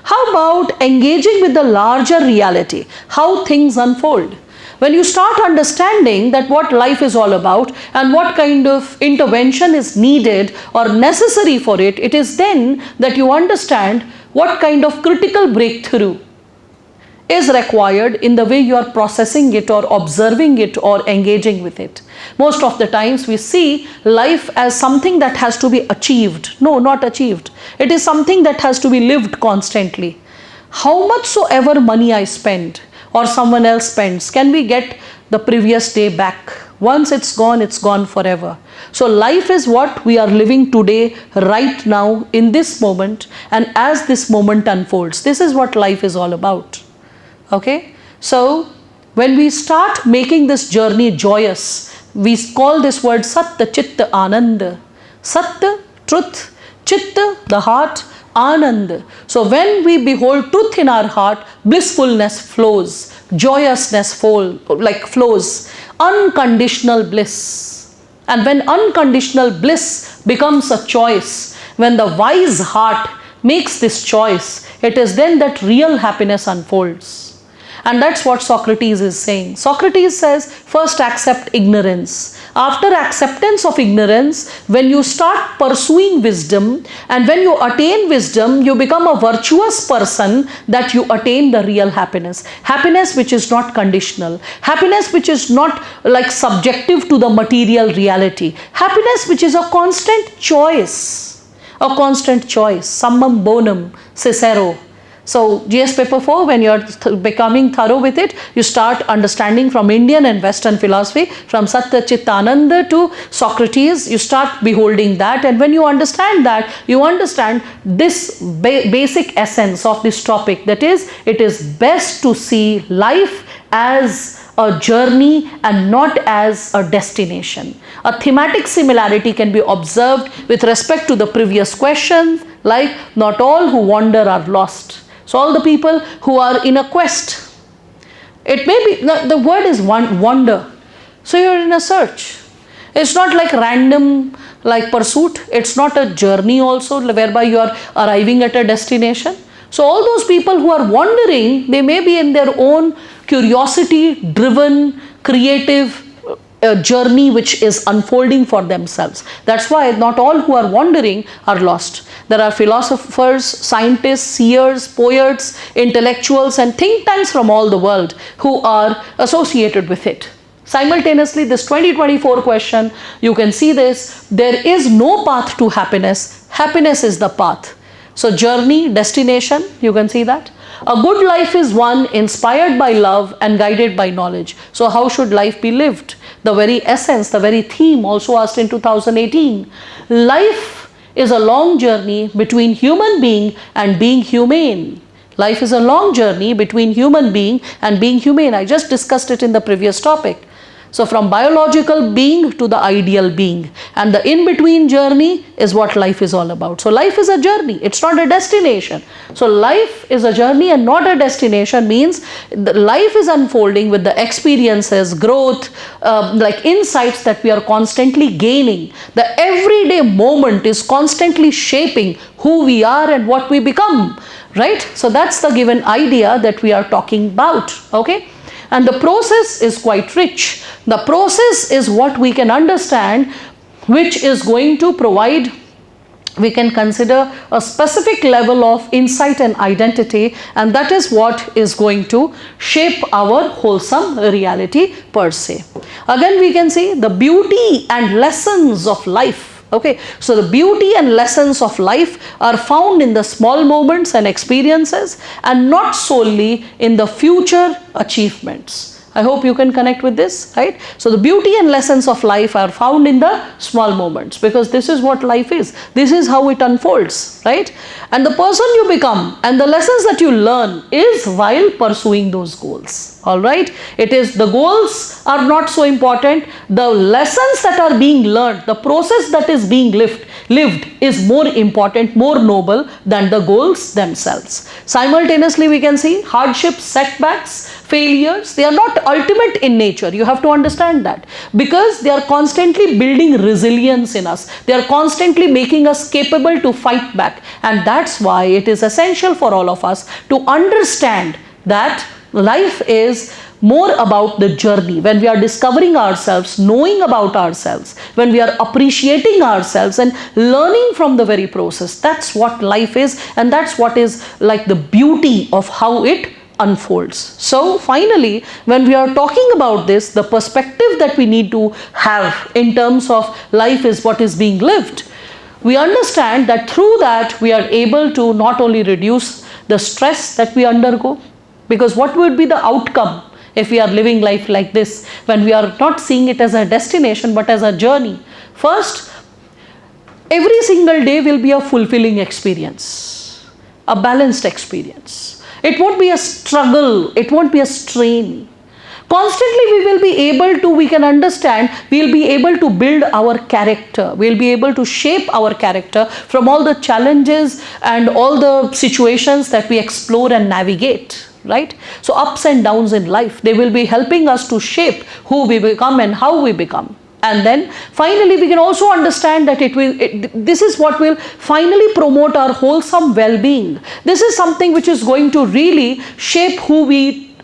How about engaging with the larger reality, how things unfold? When you start understanding that what life is all about and what kind of intervention is needed or necessary for it, it is then that you understand what kind of critical breakthrough is required in the way you are processing it or observing it or engaging with it. Most of the times we see life as something that has to be achieved. No, not achieved. It is something that has to be lived constantly. How much soever money I spend or someone else spends, can we get the previous day back? Once it's gone forever. So life is what we are living today, right now, in this moment, and as this moment unfolds. This is what life is all about. Okay, so when we start making this journey joyous, we call this word Satya Chitta Ananda. Satya, truth, Chitta, the heart, Ananda. So when we behold truth in our heart, blissfulness flows, joyousness flows, unconditional bliss. And when unconditional bliss becomes a choice, when the wise heart makes this choice, it is then that real happiness unfolds. And that's what Socrates is saying. Socrates says, first accept ignorance. After acceptance of ignorance, when you start pursuing wisdom and when you attain wisdom, you become a virtuous person, that you attain the real happiness. Happiness which is not conditional. Happiness which is not subjective to the material reality. Happiness which is a constant choice. A constant choice. Summum bonum, Cicero. So GS paper 4, when you are becoming thorough with it, you start understanding from Indian and Western philosophy, from Satya Chitta Ananda to Socrates, you start beholding that, and when you understand that, you understand this basic essence of this topic, that is, it is best to see life as a journey and not as a destination. A thematic similarity can be observed with respect to the previous question, like not all who wander are lost. So all the people who are in a quest, it may be, the word is wander. So you're in a search. It's not like random pursuit. It's not a journey also whereby you are arriving at a destination. So all those people who are wandering, they may be in their own curiosity driven, creative journey which is unfolding for themselves. That's why not all who are wandering are lost. There are philosophers, scientists, seers, poets, intellectuals and think tanks from all the world who are associated with it. Simultaneously, this 2024 question, you can see this, there is no path to happiness. Happiness is the path. So journey, destination, you can see that. A good life is one inspired by love and guided by knowledge. So how should life be lived? The very essence, the very theme also asked in 2018. Life is a long journey between human being and being humane. Life is a long journey between human being and being humane. I just discussed it in the previous topic. So from biological being to the ideal being, and the in-between journey is what life is all about. So life is a journey, it's not a destination. So life is a journey and not a destination means life is unfolding with the experiences, growth, insights that we are constantly gaining. The everyday moment is constantly shaping who we are and what we become, right? So that's the given idea that we are talking about, okay? And the process is quite rich. The process is what we can understand, which is going to provide, we can consider a specific level of insight and identity, and that is what is going to shape our wholesome reality per se. Again, we can see the beauty and lessons of life Okay, so the beauty and lessons of life are found in the small moments and experiences and not solely in the future achievements. I hope you can connect with this, right? So the beauty and lessons of life are found in the small moments, because this is what life is. This is how it unfolds, right? And the person you become and the lessons that you learn is while pursuing those goals. All right, it is, the goals are not so important. The lessons that are being learned, the process that is being lived is more important, more noble than the goals themselves. Simultaneously, we can see hardships, setbacks, failures, they are not ultimate in nature. You have to understand that, because they are constantly building resilience in us. They are constantly making us capable to fight back. And that's why it is essential for all of us to understand that life is more about the journey. When we are discovering ourselves, knowing about ourselves, when we are appreciating ourselves and learning from the very process, that's what life is, and that's what is like the beauty of how it unfolds. So finally, when we are talking about this, the perspective that we need to have in terms of life is what is being lived. We understand that through that we are able to not only reduce the stress that we undergo, because what would be the outcome if we are living life like this, when we are not seeing it as a destination but as a journey? First, every single day will be a fulfilling experience, a balanced experience. It won't be a struggle, it won't be a strain. Constantly we can understand, we'll be able to build our character, we'll be able to shape our character from all the challenges and all the situations that we explore and navigate. Right? So ups and downs in life, they will be helping us to shape who we become and how we become. And then finally we can also understand that this is what will finally promote our wholesome well-being. This is something which is going to really shape who we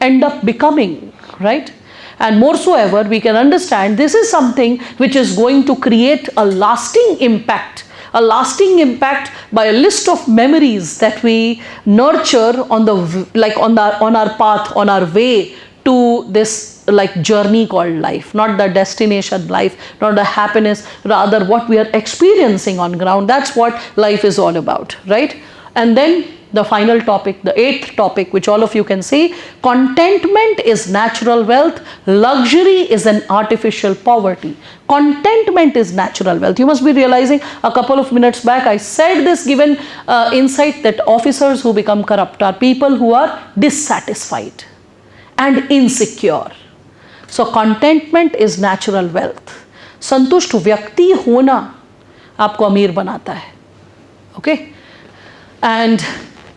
end up becoming, right? And moreover, we can understand this is something which is going to create a lasting impact by a list of memories that we nurture on our path, on our way to this journey called life, not the destination life, not the happiness, rather what we are experiencing on ground. That's what life is all about, right? And then the final topic, the 8th topic, which all of you can see, contentment is natural wealth, luxury is an artificial poverty. Contentment is natural wealth. You must be realizing, a couple of minutes back I said this given insight, that officers who become corrupt are people who are dissatisfied and insecure. So contentment is natural wealth. संतुष्ट व्यक्ति होना आपको अमीर बनाता है. Okay? And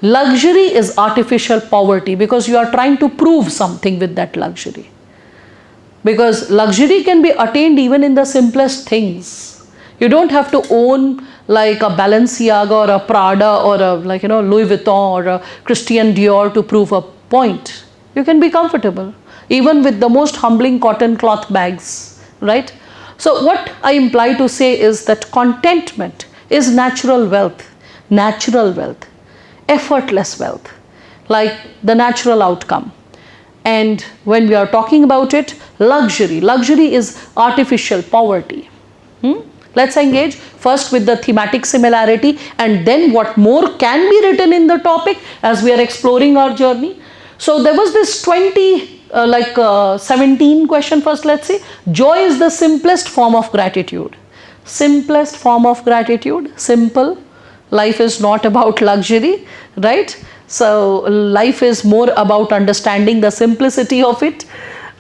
luxury is artificial poverty, because you are trying to prove something with that luxury. Because luxury can be attained even in the simplest things. You don't have to own like a Balenciaga or a Prada or a Louis Vuitton or a Christian Dior to prove a point. You can be comfortable even with the most humbling cotton cloth bags, right? So what I imply to say is that contentment is natural wealth, effortless wealth, like the natural outcome. And when we are talking about it, luxury is artificial poverty. Let's engage first with the thematic similarity, and then what more can be written in the topic as we are exploring our journey. So there was this 17 question first. Let's see. Joy is the simplest form of gratitude. Simplest form of gratitude, simple. Life is not about luxury, right? So life is more about understanding the simplicity of it.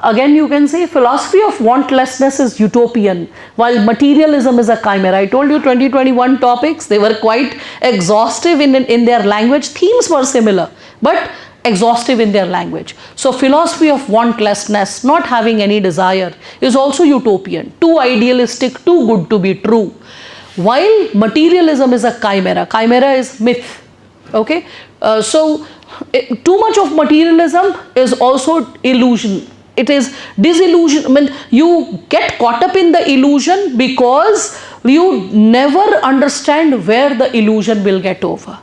Again, you can say philosophy of wantlessness is utopian, while materialism is a chimera. I told you 2021 topics, they were quite exhaustive in their language. Themes were similar, but exhaustive in their language. So philosophy of wantlessness, not having any desire, is also utopian, too idealistic, too good to be true. While materialism is a chimera is myth. Okay, too much of materialism is also illusion. It is disillusion. I mean, you get caught up in the illusion because you never understand where the illusion will get over.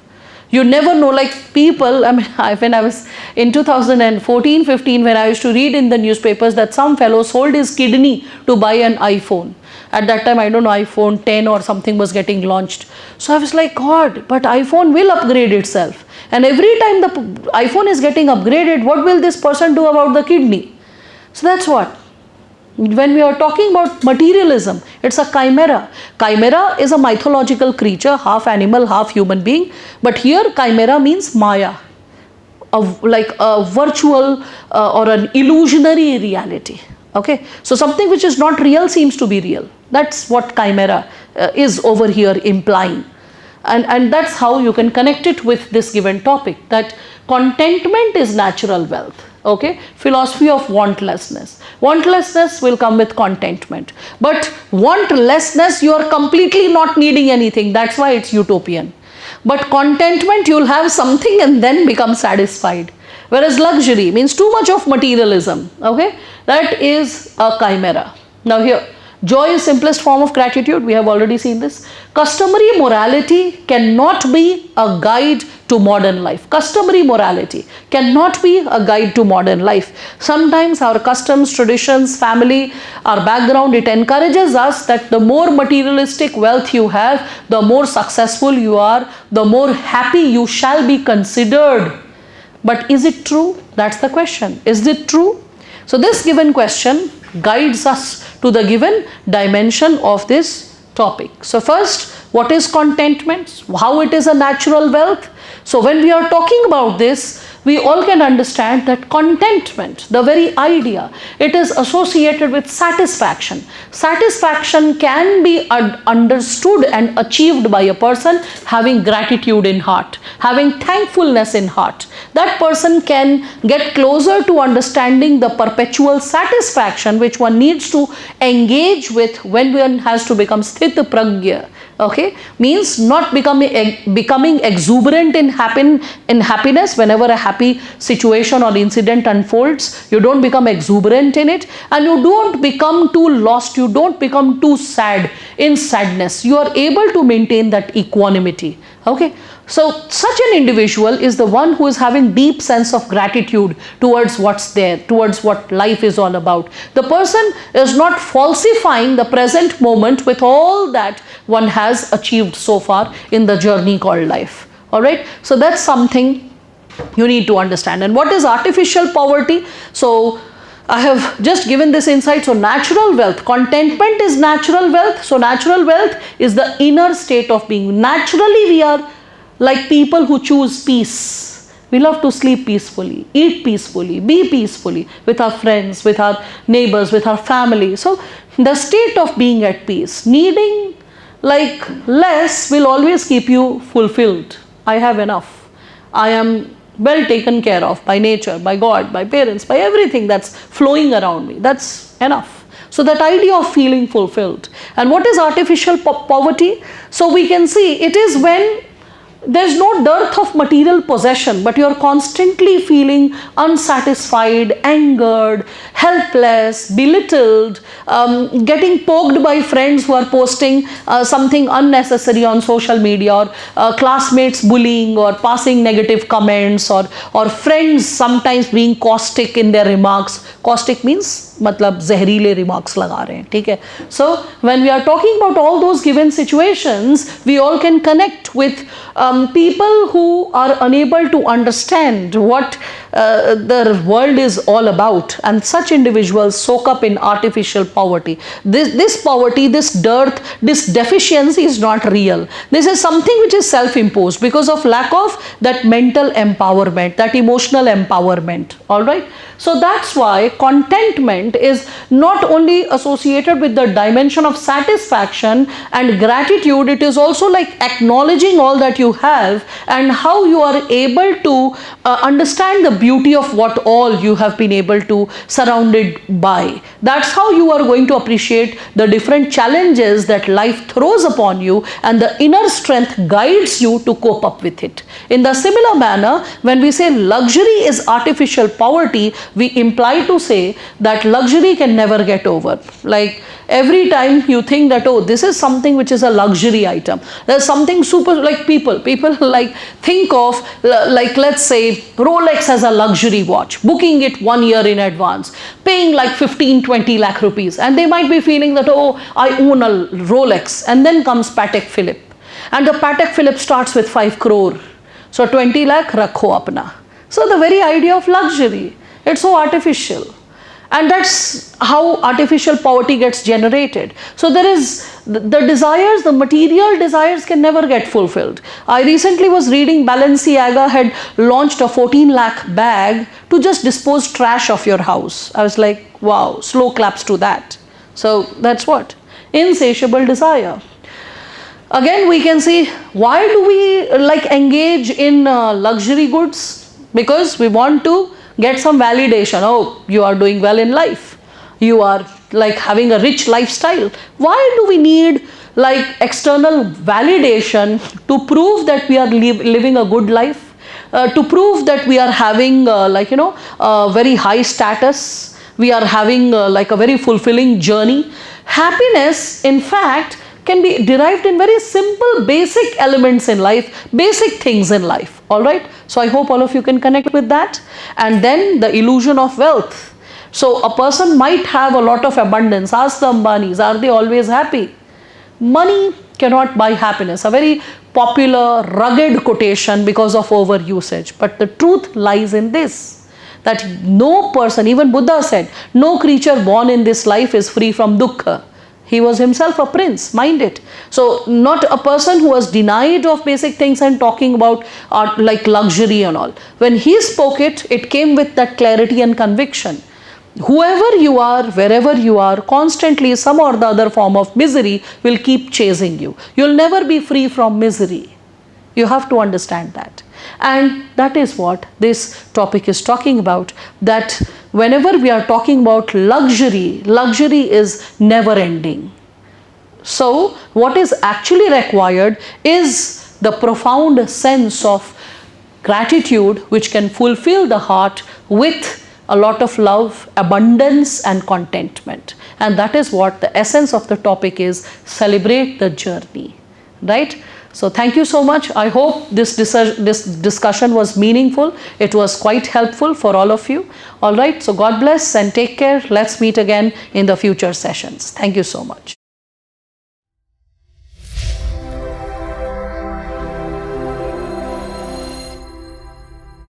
You never know, like people, I mean, when I was in 2014-15, when I used to read in the newspapers that some fellow sold his kidney to buy an iPhone. At that time, I don't know, iPhone 10 or something was getting launched. So I was like, God, but iPhone will upgrade itself. And every time the iPhone is getting upgraded, what will this person do about the kidney? So that's what. When we are talking about materialism, it's a chimera. Chimera is a mythological creature, half animal, half human being. But here chimera means maya, like a virtual or an illusionary reality. Okay, so something which is not real seems to be real. That's what chimera is over here implying. And that's how you can connect it with this given topic, that contentment is natural wealth. Okay, philosophy of wantlessness. Wantlessness will come with contentment. But wantlessness, you are completely not needing anything. That's why it's utopian. But contentment, you'll have something and then become satisfied. Whereas luxury means too much of materialism. Okay, that is a chimera. Now here, joy is simplest form of gratitude. We have already seen this. Customary morality cannot be a guide to modern life. Customary morality cannot be a guide to modern life. Sometimes our customs, traditions, family, our background, it encourages us that the more materialistic wealth you have, the more successful you are, the more happy you shall be considered. But is it true? That's the question. Is it true? So this given question guides us to the given dimension of this topic. So first, what is contentment? How it is a natural wealth? So when we are talking about this, we all can understand that contentment, the very idea, it is associated with satisfaction. Satisfaction can be understood and achieved by a person having gratitude in heart, having thankfulness in heart. That person can get closer to understanding the perpetual satisfaction which one needs to engage with when one has to become sthita pragya. Okay, means not becoming exuberant in happiness whenever a happy situation or incident unfolds. You don't become exuberant in it, and you don't become too lost, you don't become too sad in sadness. You are able to maintain that equanimity. Okay, so such an individual is the one who is having deep sense of gratitude towards what's there, towards what life is all about. The person is not falsifying the present moment with all that one has achieved so far in the journey called life. All right, so that's something you need to understand. And what is artificial poverty? So I have just given this insight. So natural wealth, contentment is natural wealth. So natural wealth is the inner state of being. Naturally we are like people who choose peace. We love to sleep peacefully, eat peacefully, be peacefully with our friends, with our neighbors, with our family. So the state of being at peace, needing like less will always keep you fulfilled. I have enough. I am well taken care of by nature, by God, by parents, by everything that's flowing around me. That's enough. So that idea of feeling fulfilled. And what is artificial poverty? So we can see it is when there's no dearth of material possession, but you're constantly feeling unsatisfied, angered, helpless, belittled, getting poked by friends who are posting something unnecessary on social media, or classmates bullying or passing negative comments, or friends sometimes being caustic in their remarks. Caustic means मतलब जहरीले remarks लगा रहे हैं, ठीक है? So when we are talking about all those given situations, we all can connect with people who are unable to understand what the world is all about, and such individuals soak up in artificial poverty. This poverty, this dearth, this deficiency is not real. This is something which is self-imposed because of lack of that mental empowerment, that emotional empowerment. All right. So that's why contentment is not only associated with the dimension of satisfaction and gratitude, it is also like acknowledging all that you have and how you are able to understand the beauty of what all you have been able to surrounded by. That's how you are going to appreciate the different challenges that life throws upon you, and the inner strength guides you to cope up with it. In the similar manner, when we say luxury is artificial poverty, we imply to say that luxury can never get over. Like every time you think that, oh, this is something which is a luxury item, there's something super, like people like think of, like let's say Rolex as a luxury watch, booking it 1 year in advance, paying like 15-20 lakh rupees, and they might be feeling that, oh, I own a Rolex. And then comes Patek Philippe, and the Patek Philippe starts with 5 crore. So 20 lakh rakho apna. So the very idea of luxury, it's so artificial. And that's how artificial poverty gets generated. So there is the desires, the material desires can never get fulfilled. I recently was reading Balenciaga had launched a 14 lakh bag to just dispose trash of your house. I was like, wow, slow claps to that. So that's what? Insatiable desire. Again, we can see, why do we like engage in luxury goods? Because we want to get some validation. Oh, you are doing well in life. You are like having a rich lifestyle. Why do we need like external validation to prove that we are living a good life? To prove that we are having very high status. We are having like a very fulfilling journey. Happiness, in fact, can be derived in very simple, basic elements in life, basic things in life. All right. So I hope all of you can connect with that. And then the illusion of wealth. So a person might have a lot of abundance. Ask the Ambanis, are they always happy? Money cannot buy happiness. A very popular, rugged quotation because of overusage. But the truth lies in this, that no person, even Buddha said, no creature born in this life is free from dukkha. He was himself a prince, mind it. So not a person who was denied of basic things and talking about like luxury and all. When he spoke it, it came with that clarity and conviction. Whoever you are, wherever you are, constantly some or the other form of misery will keep chasing you. You'll never be free from misery. You have to understand that. And that is what this topic is talking about, that whenever we are talking about luxury, luxury is never ending. So what is actually required is the profound sense of gratitude which can fulfill the heart with a lot of love, abundance and contentment. And that is what the essence of the topic is, celebrate the journey, right? So thank you so much. I hope this discussion was meaningful. It was quite helpful for all of you. All right. So God bless and take care. Let's meet again in the future sessions. Thank you so much.